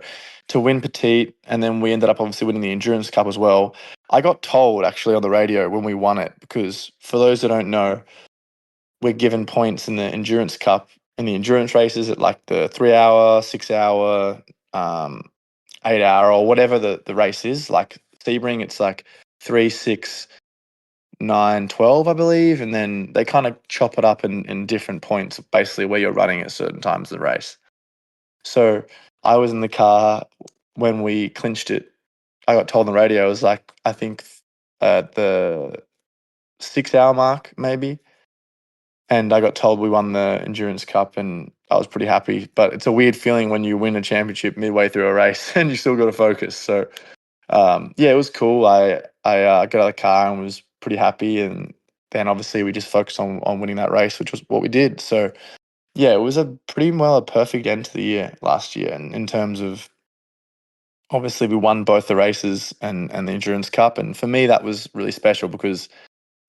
to win Petite, and then we ended up obviously winning the Endurance Cup as well. I got told actually on the radio when we won it, because for those that don't know, we're given points in the Endurance Cup in the endurance races at like the 3 hour, 6 hour, 8 hour, or whatever the race is. Like Sebring, it's like 3, 6, 9, 12, I believe. And then they kind of chop it up in different points, basically where you're running at certain times of the race. So I was in the car when we clinched it. I got told on the radio, it was like, I think at the 6 hour mark, maybe. And I got told we won the Endurance Cup, and I was pretty happy. But it's a weird feeling when you win a championship midway through a race and you still got to focus. So yeah, it was cool. I got out of the car and was pretty happy. And then obviously we just focused on winning that race, which was what we did. So yeah, it was a pretty well a perfect end to the year last year. And in terms of, obviously we won both the races and the Endurance Cup. And for me, that was really special because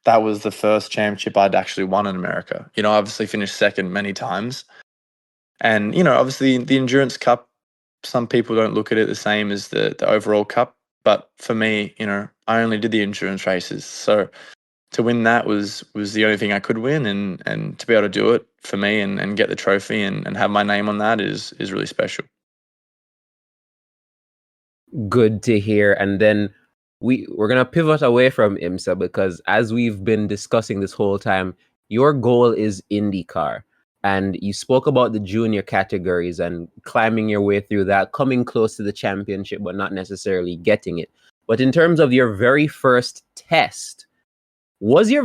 that was the first championship I'd actually won in America. I obviously finished second many times. And, obviously the Endurance Cup, some people don't look at it the same as the overall cup. But for me, I only did the endurance races. So to win that was the only thing I could win, and to be able to do it for me and get the trophy and have my name on that is really special. Good to hear. And then we're gonna pivot away from IMSA, because as we've been discussing this whole time, your goal is IndyCar. And you spoke about the junior categories and climbing your way through that, coming close to the championship, but not necessarily getting it. But in terms of your very first test, was your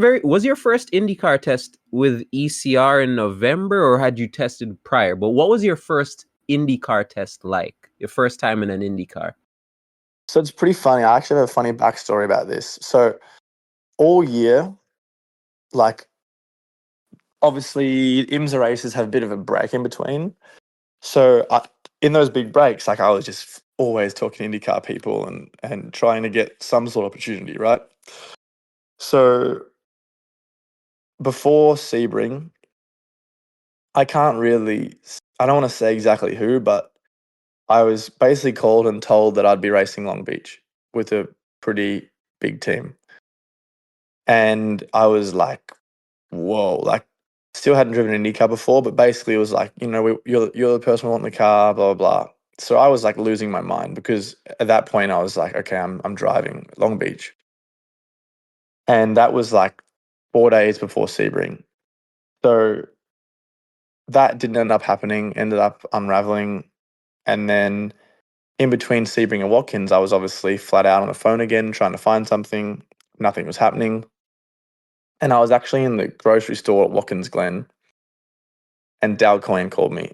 first IndyCar test with ECR in November, or had you tested prior? But what was your first IndyCar test like? Your first time in an IndyCar? So it's pretty funny. I actually have a funny backstory about this. So all year, like obviously IMSA races have a bit of a break in between. So in those big breaks, like I was just always talking to IndyCar people and trying to get some sort of opportunity, right? So before Sebring, I can't really, I don't want to say exactly who, but I was basically called and told that I'd be racing Long Beach with a pretty big team. And I was like, whoa, like still hadn't driven an IndyCar before, but basically it was like, you're the person we want in the car, blah, blah, blah. So I was like losing my mind, because at that point I was like, okay, I'm driving Long Beach. And that was like 4 days before Sebring. So that didn't end up happening, ended up unraveling. And then in between Sebring and Watkins, I was obviously flat out on the phone again, trying to find something. nothing was happening. And I was actually in the grocery store at Watkins Glen, and Dale Coyne called me.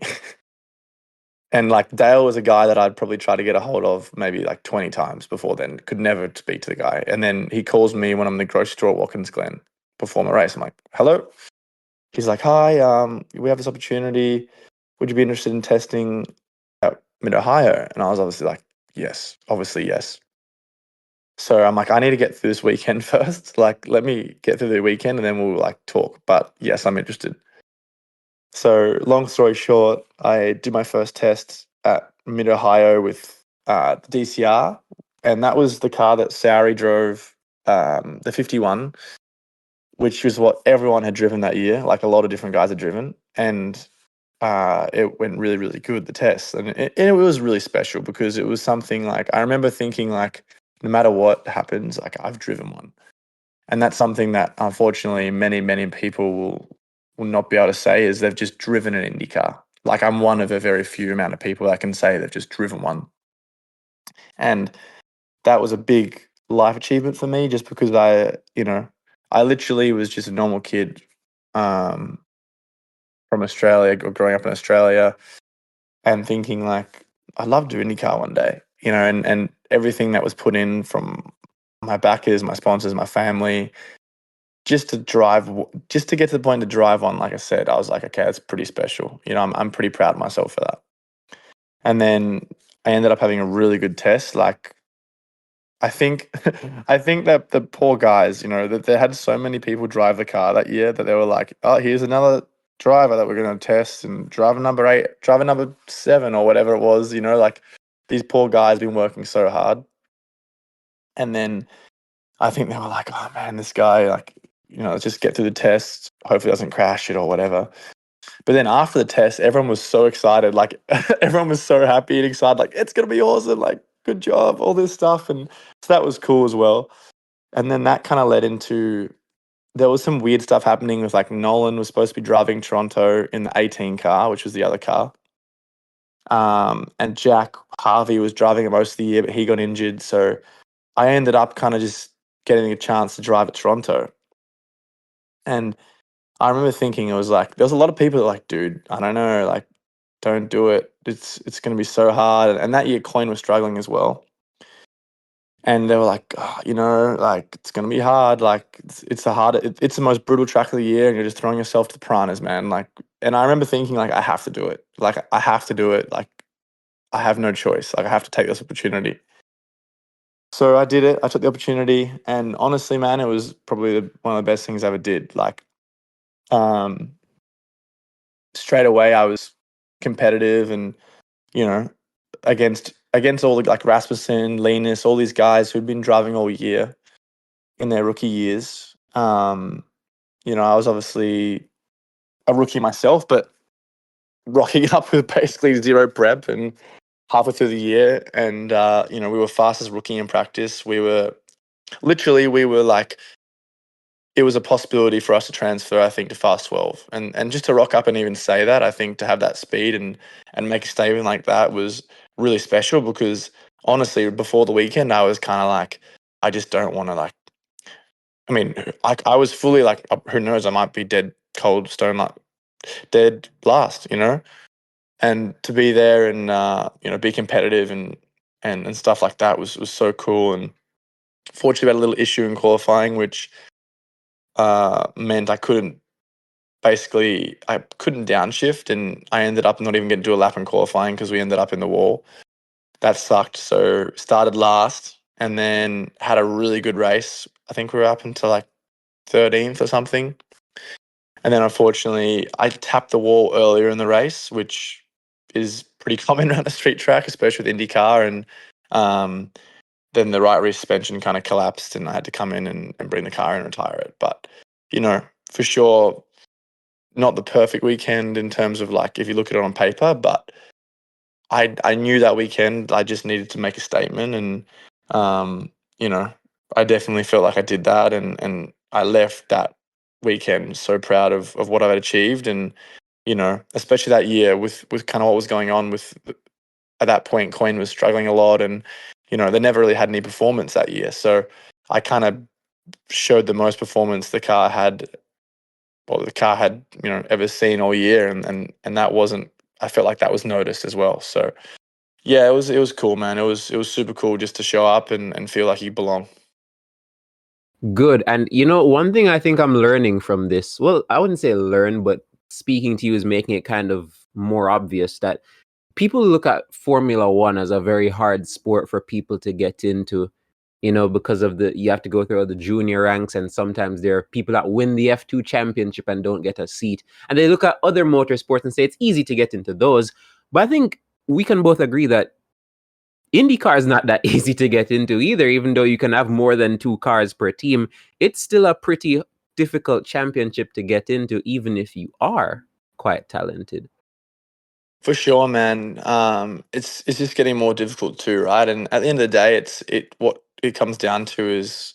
And like Dale was a guy that I'd probably try to get a hold of maybe like 20 times before then. Could never speak to the guy. And then he calls me when I'm in the grocery store at Watkins Glen before my race. I'm like, hello? He's like, hi, we have this opportunity. Would you be interested in testing at Mid-Ohio? And I was obviously like, yes, obviously yes. So I'm like, I need to get through this weekend first. Like, let me get through the weekend and then we'll like talk. But yes, I'm interested. So long story short, I did my first test at Mid-Ohio with the DCR, and that was the car that Sowry drove, the 51, which was what everyone had driven that year. Like a lot of different guys had driven, and it went really, really good, the test. And it was really special because it was something like, I remember thinking like, no matter what happens, like I've driven one. And that's something that unfortunately many, many people will not be able to say, is they've just driven an IndyCar. Like I'm one of a very few amount of people that can say they've just driven one. And that was a big life achievement for me, just because I literally was just a normal kid from Australia, or growing up in Australia, and thinking like, I'd love to do IndyCar one day, and everything that was put in from my backers, my sponsors, my family, just to get to the point to drive on. Like I said, I was like, okay, that's pretty special. I'm pretty proud of myself for that. And then I ended up having a really good test. Like, I think, I think that the poor guys, that they had so many people drive the car that year that they were like, oh, here's another driver that we're going to test, and driver number 8, driver number 7, or whatever it was, like these poor guys been working so hard. And then I think they were like, oh man, this guy, like, let's just get through the test. Hopefully doesn't crash it or whatever. But then after the test, everyone was so excited. Like everyone was so happy and excited. Like, it's going to be awesome. Like, good job, all this stuff. And so that was cool as well. And then that kind of led into, there was some weird stuff happening with like Nolan was supposed to be driving Toronto in the 18 car, which was the other car. And Jack Harvey was driving it most of the year, but he got injured. So I ended up kind of just getting a chance to drive at Toronto. And I remember thinking, it was like, there was a lot of people that were like, dude, I don't know, like, don't do it. It's going to be so hard. And that year, Coyne was struggling as well. And they were like, oh, like, it's going to be hard. Like, it's the most brutal track of the year, and you're just throwing yourself to the piranhas, man. Like, and I remember thinking, like, I have to do it. Like, I have to do it. Like, I have no choice. Like, I have to take this opportunity. So I did it. I took the opportunity, and honestly, man, it was probably one of the best things I ever did. Like, straight away, I was competitive, and against all the like Rasmussen, Linus, all these guys who'd been driving all year in their rookie years. I was obviously a rookie myself, but rocking up with basically zero prep and halfway through the year, and we were fast as rookie in practice. We were like, it was a possibility for us to transfer, I think, to Fast 12. And just to rock up and even say that, I think to have that speed and make a statement like that was really special, because honestly, before the weekend, I was kind of like, I just don't want to, like, I mean, I was fully like, who knows, I might be dead cold stone, like dead last, and to be there and, be competitive and stuff like that was so cool. And fortunately, we had a little issue in qualifying, which meant I couldn't downshift, and I ended up not even getting to do a lap in qualifying because we ended up in the wall. That sucked. So started last and then had a really good race. I think we were up until like 13th or something. And then unfortunately I tapped the wall earlier in the race, which is pretty common around a street track, especially with IndyCar. And then the right rear suspension kind of collapsed, and I had to come in and bring the car and retire it. But, for sure, not the perfect weekend in terms of like, if you look at it on paper, but I knew that weekend I just needed to make a statement, and I definitely felt like I did that, and I left that weekend so proud of what I had achieved. And especially that year with kind of what was going on with, at that point, Coyne was struggling a lot, and they never really had any performance that year. So I kind of showed the most performance the car had, ever seen all year, and that wasn't. I felt like that was noticed as well. So yeah, it was cool, man. It was super cool just to show up and feel like you belong. Good. And one thing I think I'm learning from this, well, I wouldn't say learn, but speaking to you is making it kind of more obvious that people look at Formula One as a very hard sport for people to get into, because of you have to go through all the junior ranks, and sometimes there are people that win the F2 championship and don't get a seat. And they look at other motorsports and say it's easy to get into those. But I think we can both agree that IndyCar is not that easy to get into either, even though you can have more than 2 cars per team. It's still a pretty difficult championship to get into, even if you are quite talented. For sure, man. It's just getting more difficult too, right? And at the end of the day, what it comes down to is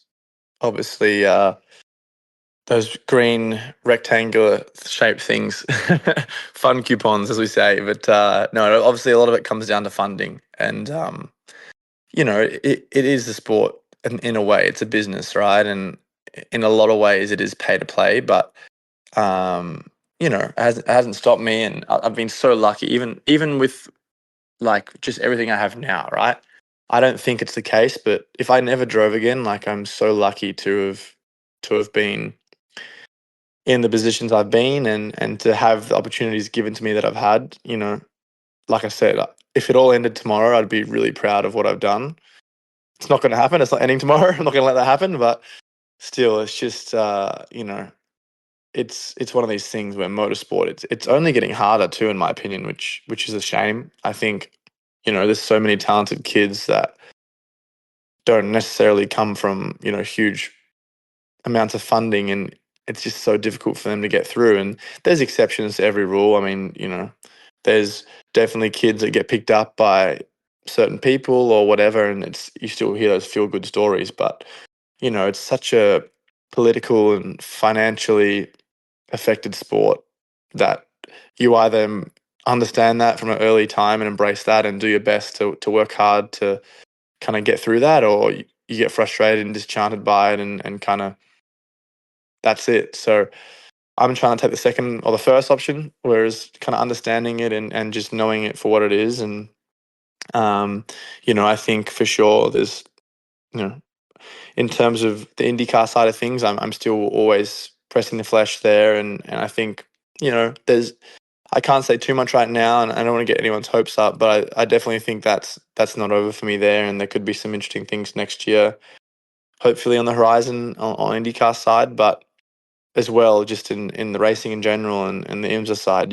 obviously those green rectangular shaped things, fun coupons, as we say. But no, obviously a lot of it comes down to funding, and it is a sport, in a way. It's a business, right? And in a lot of ways, it is pay to play, but it hasn't stopped me, and I've been so lucky, even with like just everything I have now, right? I don't think it's the case, but if I never drove again, like I'm so lucky to have been in the positions I've been, and to have the opportunities given to me that I've had. Like I said, if it all ended tomorrow, I'd be really proud of what I've done. It's not going to happen. It's not ending tomorrow. I'm not going to let that happen. But still, it's just it's one of these things where motorsport, it's only getting harder too, in my opinion, which is a shame. I think there's so many talented kids that don't necessarily come from huge amounts of funding, and it's just so difficult for them to get through. And there's exceptions to every rule. I mean, there's definitely kids that get picked up by certain people or whatever, and you still hear those feel good stories. But it's such a political and financially affected sport that you either understand that from an early time and embrace that and do your best to work hard to kind of get through that, or you get frustrated and disenchanted by it, and kind of that's it. So I'm trying to take the second or the first option, whereas kind of understanding it and just knowing it for what it is. And I think for sure there's you know in terms of the IndyCar side of things, I'm still always pressing the flesh there, and I think there's I can't say too much right now, and I don't want to get anyone's hopes up, but I definitely think that's not over for me there, and there could be some interesting things next year, hopefully on the horizon on IndyCar side, but as well just in the racing in general, and the IMSA side.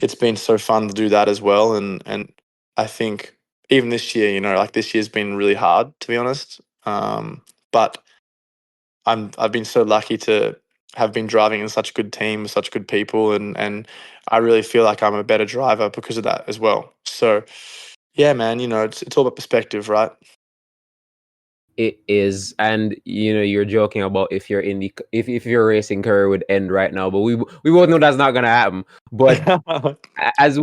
It's been so fun to do that as well, and I think even this year, like this year's been really hard, to be honest. But I've been so lucky to have been driving in such a good team with such good people, and I really feel like I'm a better driver because of that as well. So yeah, man, it's all about perspective, right? It is, and you're joking about if your racing career would end right now, but we both know that's not gonna happen. But as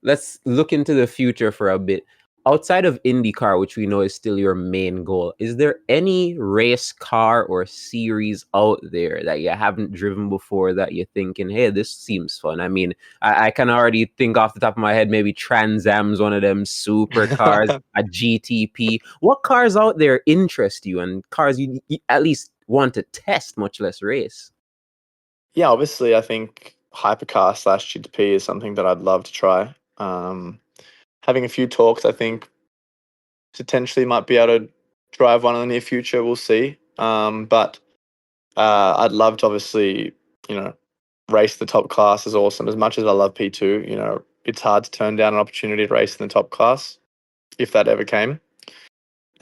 let's look into the future for a bit. Outside of IndyCar, which we know is still your main goal, is there any race car or series out there that you haven't driven before that you're thinking, hey, this seems fun? I mean, I can already think off the top of my head, maybe Trans Am's one of them supercars, a GTP. What cars out there interest you, and cars you at least want to test, much less race? Yeah, obviously, I think hypercar slash GTP is something that I'd love to try. Having a few talks, I think potentially might be able to drive one in the near future. We'll see. But I'd love to obviously, you know, race the top class is awesome. As much as I love P2, it's hard to turn down an opportunity to race in the top class if that ever came.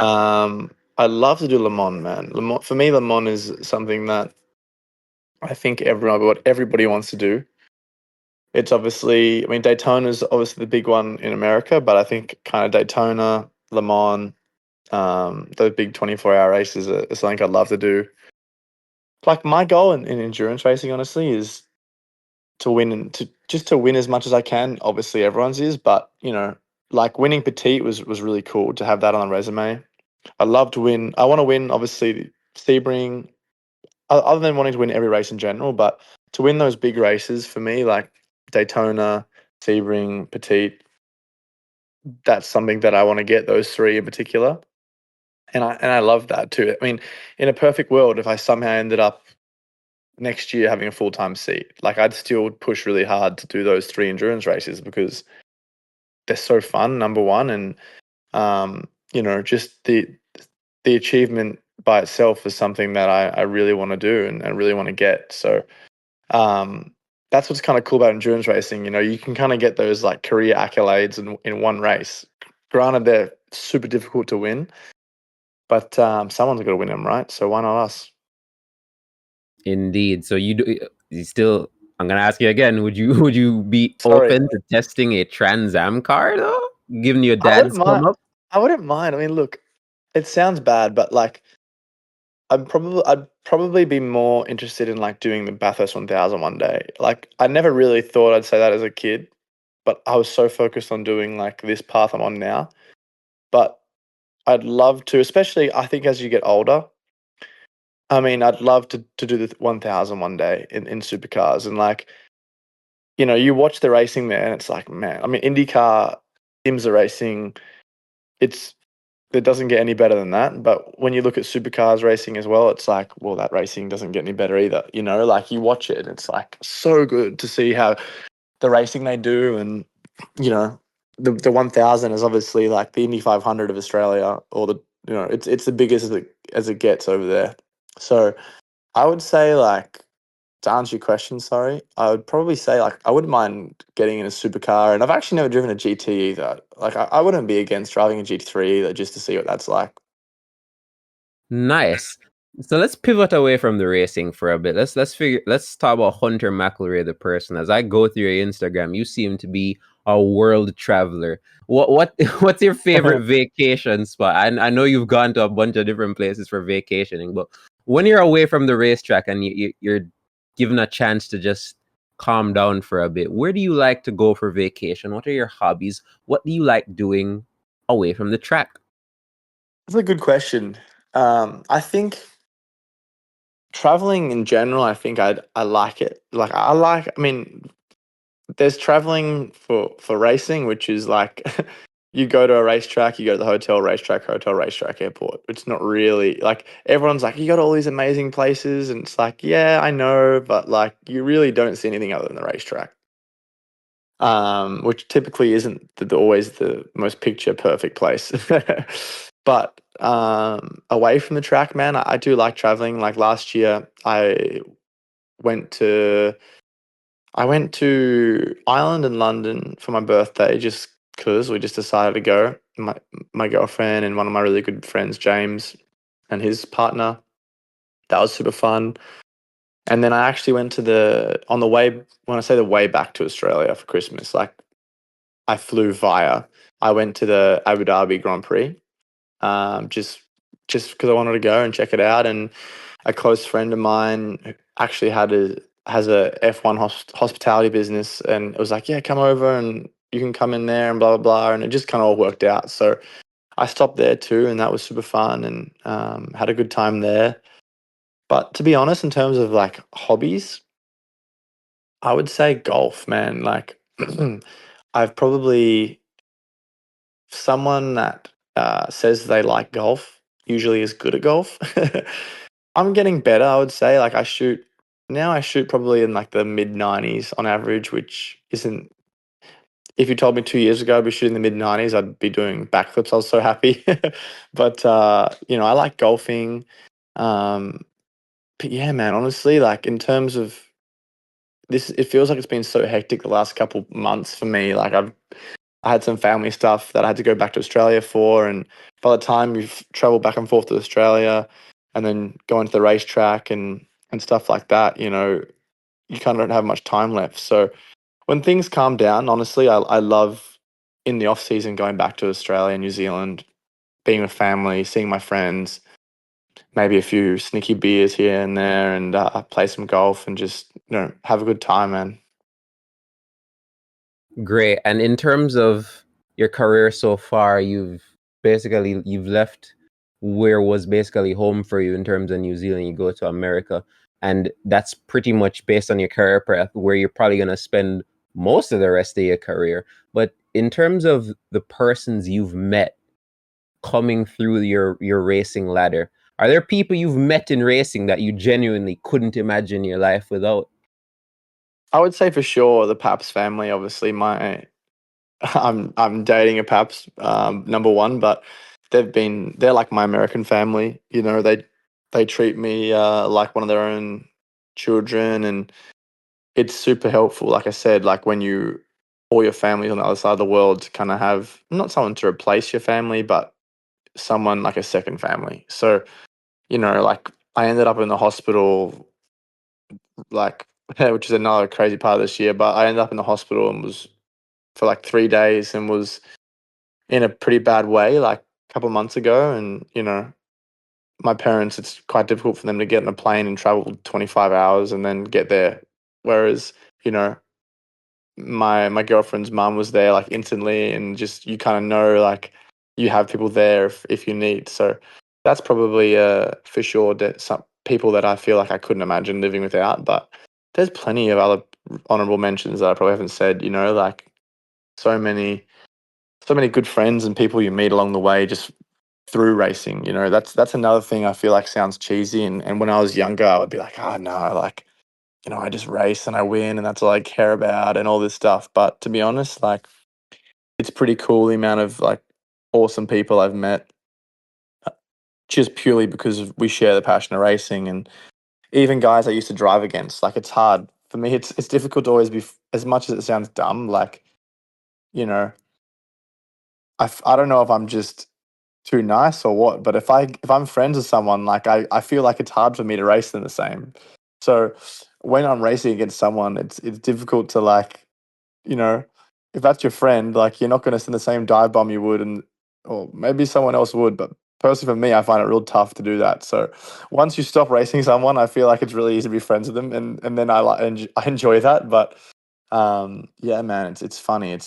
I'd love to do Le Mans, man. For me, Le Mans is something that I think everybody wants to do. It's obviously, I mean, Daytona is obviously the big one in America, but I think kind of Daytona, Le Mans, those big 24-hour races are something I'd love to do. Like my goal in endurance racing, honestly, is to win and to win as much as I can. Obviously, everyone's is, but like winning petite was really cool to have that on the resume. I'd love to win. I want to win, obviously, Sebring, other than wanting to win every race in general, but to win those big races for me, like Daytona, Sebring, Petite, that's something that I want to get, those three in particular. And I love that too. I mean, in a perfect world, if I somehow ended up next year having a full-time seat, like I'd still push really hard to do those three endurance races because they're so fun, number one, and just the achievement by itself is something that I really want to do and I really want to get. So um, that's what's kind of cool about endurance racing. You can kind of get those like career accolades in one race. Granted, they're super difficult to win, but someone's got to win them, right? So why not us? Indeed. So you still. I'm gonna ask you again. Would you be Sorry, open to testing a Trans Am car though? Giving your I wouldn't dad's mind. come up? I wouldn't mind. I mean, look, it sounds bad, but like I'd probably be more interested in like doing the Bathurst 1000 one day. Like I never really thought I'd say that as a kid, but I was so focused on doing like this path I'm on now. But I'd love to, especially I think as you get older. I mean, I'd love to do the 1000 one day in supercars and like you watch the racing there and it's like man. I mean, IndyCar, IMSA racing, it's it doesn't get any better than that. But when you look at supercars racing as well, it's like, well, that racing doesn't get any better either. Like you watch it, and it's like so good to see how the racing they do, and you know, the 1000 is obviously like the Indy 500 of Australia, or it's the biggest as it gets over there. So I would say like to answer your question, sorry, I would probably say like I wouldn't mind getting in a supercar, and I've actually never driven a GT either. Like I wouldn't be against driving a GT3 either, just to see what that's like. Nice. So let's pivot away from the racing for a bit. Let's talk about Hunter McElrea, the person. As I go through your Instagram, you seem to be a world traveler. What's your favorite vacation spot? I know you've gone to a bunch of different places for vacationing, but when you're away from the racetrack and you're given a chance to just calm down for a bit, where do you like to go for vacation? What are your hobbies? What do you like doing away from the track? That's a good question. I think traveling in general, I think I like it. Like I mean, there's traveling for racing, which is like you go to a racetrack, you go to the hotel, racetrack, airport. It's not really like everyone's like, you got all these amazing places, and it's like, yeah, I know, but like you really don't see anything other than the racetrack. Which typically isn't always the most picture perfect place. But away from the track, man, I do like traveling. Like last year, went to I went to Ireland and London for my birthday just because we just decided to go. My girlfriend and one of my really good friends, James, and his partner. That was super fun. And then I actually went on the way, when I say the way back to Australia for Christmas, like I flew via. I went to the Abu Dhabi Grand Prix, just because I wanted to go and check it out. And a close friend of mine who actually has a F1 hospitality business, and it was like, yeah, come over and you can come in there and blah blah blah, and it just kind of all worked out. So I stopped there too, and that was super fun, and had a good time there. But to be honest, in terms of like hobbies, I would say golf, man. Like I've probably someone that says they like golf usually is good at golf. I'm getting better, I would say. Like I shoot probably in like the mid 90s on average, which isn't. If you told me 2 years ago I'd be shooting the mid 90s, I'd be doing backflips. I was so happy. But I like golfing. Um, but yeah, man, honestly, like in terms of this, it feels like it's been so hectic the last couple months for me. Like I had some family stuff that I had to go back to Australia for, and by the time you've traveled back and forth to Australia, and then going to the racetrack and stuff like that, you kind of don't have much time left. So when things calm down, honestly, I love in the off season going back to Australia, New Zealand, being with family, seeing my friends, maybe a few sneaky beers here and there, and play some golf and just have a good time, man. Great. And in terms of your career so far, you've left where was basically home for you in terms of New Zealand. You go to America, and that's pretty much based on your career path where you're probably going to spend most of the rest of your career. But in terms of the persons you've met coming through your racing ladder, are there people you've met in racing that you genuinely couldn't imagine your life without? I would say for sure the Paps family. Obviously, I'm dating a Paps, number one, but they're like my American family. You know, they treat me like one of their own children, and it's super helpful. Like I said, like when all your family's on the other side of the world, to kind of have not someone to replace your family, but someone like a second family. So, you know, like I ended up in the hospital, like which is another crazy part of this year. But I ended up in the hospital and was for like 3 days and was in a pretty bad way, like a couple months ago. And you know, my parents, it's quite difficult for them to get on a plane and travel 25 hours and then get there. Whereas, you know, my girlfriend's mum was there like instantly, and just you kind of know like you have people there if you need. So that's probably for sure that some people that I feel like I couldn't imagine living without. But there's plenty of other honorable mentions that I probably haven't said. You know, like so many good friends and people you meet along the way just through racing. You know, that's another thing I feel like sounds cheesy. And when I was younger, I would be like, oh no, like, you know, I just race and I win and that's all I care about and all this stuff. But to be honest, like, it's pretty cool the amount of like awesome people I've met just purely because we share the passion of racing. And even guys I used to drive against, like, it's hard for me. It's difficult to always be, as much as it sounds dumb, like, you know, I don't know if I'm just too nice or what, but if I'm friends with someone, like I feel like it's hard for me to race them the same. So when I'm racing against someone, it's difficult to, like, you know, if that's your friend, like you're not going to send the same dive bomb you would, and or maybe someone else would, but personally for me, I find it real tough to do that. So once you stop racing someone, I feel like it's really easy to be friends with them, and then I enjoy that. But yeah, man, it's funny.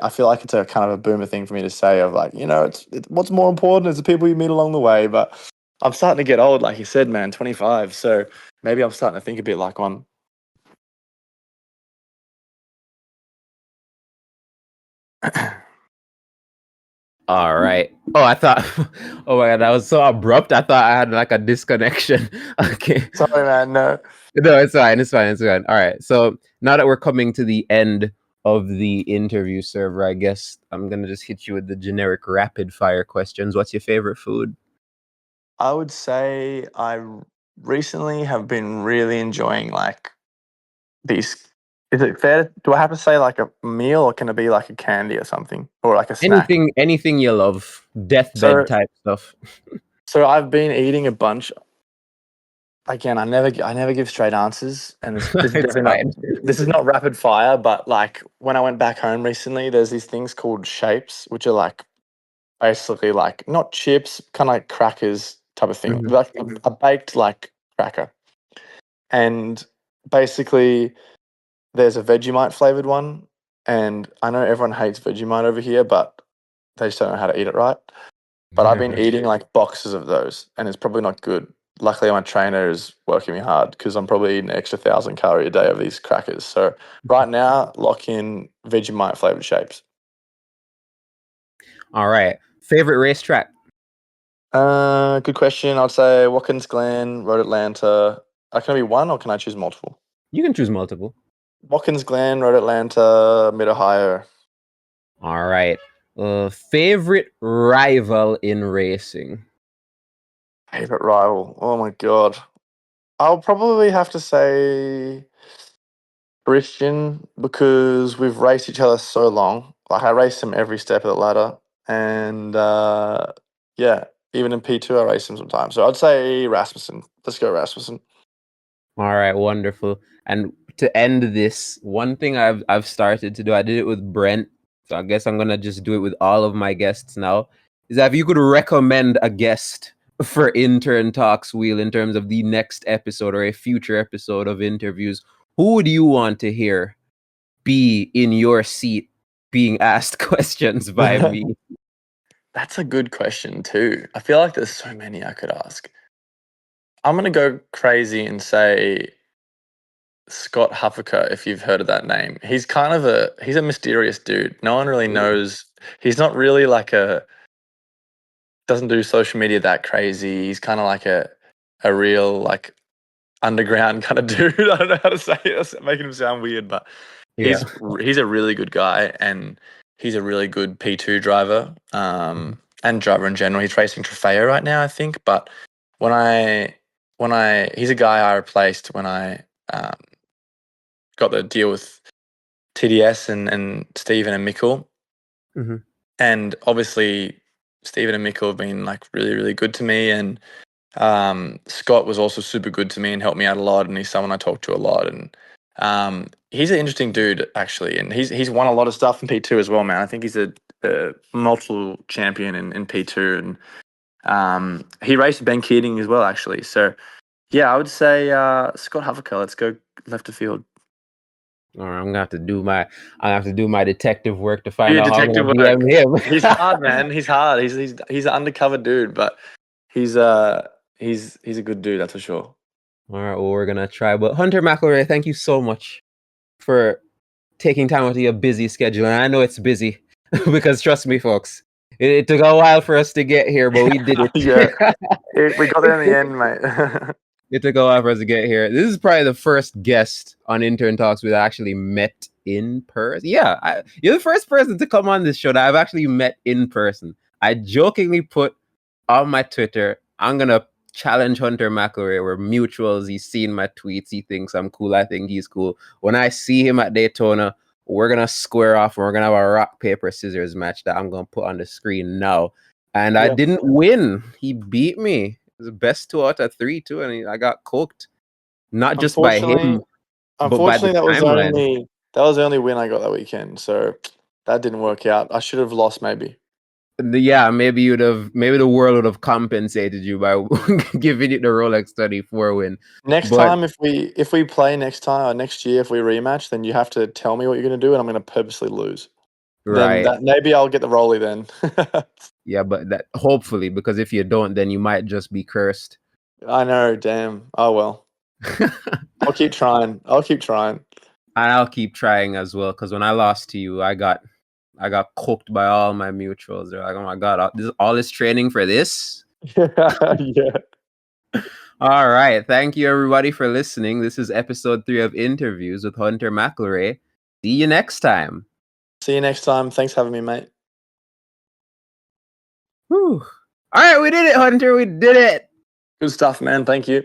I feel like it's a kind of a boomer thing for me to say of like, you know, it's what's more important is the people you meet along the way. But I'm starting to get old, like you said, man, 25. So maybe I'm starting to think a bit like one. All right. Oh, I thought. Oh my god, that was so abrupt. I thought I had like a disconnection. Okay. Sorry, man. No. No, it's fine. It's fine. It's fine. All right. So now that we're coming to the end of the interview server, I guess I'm gonna just hit you with the generic rapid fire questions. What's your favorite food? I would say recently have been really enjoying like these. Is it fair? Do I have to say like a meal, or can it be like a candy or something, or like a snack? Anything you love. Deathbed So, type stuff. so I've been eating a bunch. Again, I never give straight answers, and this is It's definitely not fine. this is not rapid fire. But like when I went back home recently, there's these things called shapes, which are like basically like not chips, kind of like crackers type of thing, Mhm. like a baked like cracker. And basically, there's a Vegemite flavored one, and I know everyone hates Vegemite over here, but they just don't know how to eat it right. But I've been eating like boxes of those, and it's probably not good. Luckily, my trainer is working me hard because I'm probably eating an extra 1,000 calorie a day of these crackers. So right now, lock in Vegemite flavored shapes. All right. Favorite racetrack? Good question. I'd say Watkins Glen, Road Atlanta. Can I be one, or can I choose multiple? You can choose multiple. Watkins Glen, Road Atlanta, Mid Ohio. All right. Favorite rival in racing? Favorite rival. Oh my god. I'll probably have to say Christian because we've raced each other so long. Like I race him every step of the ladder, and yeah, even in P2 I race him sometimes. So I'd say Rasmussen. Let's go Rasmussen. All right, wonderful. And to end this, one thing I've started to do, I did it with Brent, so I guess I'm gonna just do it with all of my guests now. Is that if you could recommend a guest for Intern Talks Wheel in terms of the next episode or a future episode of interviews, who would you want to hear be in your seat being asked questions by me? That's a good question too. I feel like there's so many I could ask. I'm gonna go crazy and say Scott Huffaker, if you've heard of that name. He's kind of he's a mysterious dude. No one really knows. He's not really like doesn't do social media that crazy. He's kind of like a real like underground kind of dude. I don't know how to say it. That's making him sound weird, but Yeah. he's a really good guy, and he's a really good P2 driver, and driver in general. He's racing Trofeo right now, I think. But he's a guy I replaced when I got the deal with TDS and Stephen and Mikkel. Mm-hmm. And obviously Stephen and Mikkel have been like really, really good to me. And Scott was also super good to me and helped me out a lot. And he's someone I talk to a lot. And he's an interesting dude, actually. And he's won a lot of stuff in P2 as well, man. I think he's a multiple champion in P2. And he raced Ben Keating as well, actually. So, yeah, I would say Scott Huffaker. Let's go left of field. All right, I'm gonna have to do my detective work to find Yeah, out how I'm detective gonna work. DM him. He's hard, man. He's hard. He's an undercover dude, but he's a good dude, that's for sure. All right, well, we're gonna try. But Hunter McElrea, thank you so much for taking time out of your busy schedule. And I know it's busy because trust me, folks, it took a while for us to get here, but we did it. Yeah, we got there in the end, mate. It took a while for us to get here. This is probably the first guest on Intern Talks we actually met in person. Yeah, you're the first person to come on this show that I've actually met in person. I jokingly put on my Twitter, I'm gonna challenge Hunter McElrea. We're mutuals. He's seen my tweets. He thinks I'm cool. I think he's cool. When I see him at Daytona, we're gonna square off and we're gonna have a rock, paper, scissors match that I'm gonna put on the screen now. And I didn't win. He beat me. It was the best 2 out of 3 too, and I got cooked. Not just by him, but by the timeline. That was the only win I got that weekend. So that didn't work out. I should have lost, maybe. Yeah, maybe the world would have compensated you by giving it the Rolex 34 win. Next time, if we play next time or next year, if we rematch, then you have to tell me what you're going to do, and I'm going to purposely lose. Right. Then maybe I'll get the Rolly then. Yeah, but that hopefully, because if you don't, then you might just be cursed. I know, damn. Oh well. I'll keep trying. And I'll keep trying as well, because when I lost to you, I got cooked by all my mutuals. They're like, "Oh my god, all this training for this?" Yeah. All right. Thank you, everybody, for listening. This is episode 3 of Interviews with Hunter McElrea. See you next time. See you next time. Thanks for having me, mate. Whew. All right, we did it, Hunter. We did it. Good stuff, man. Thank you.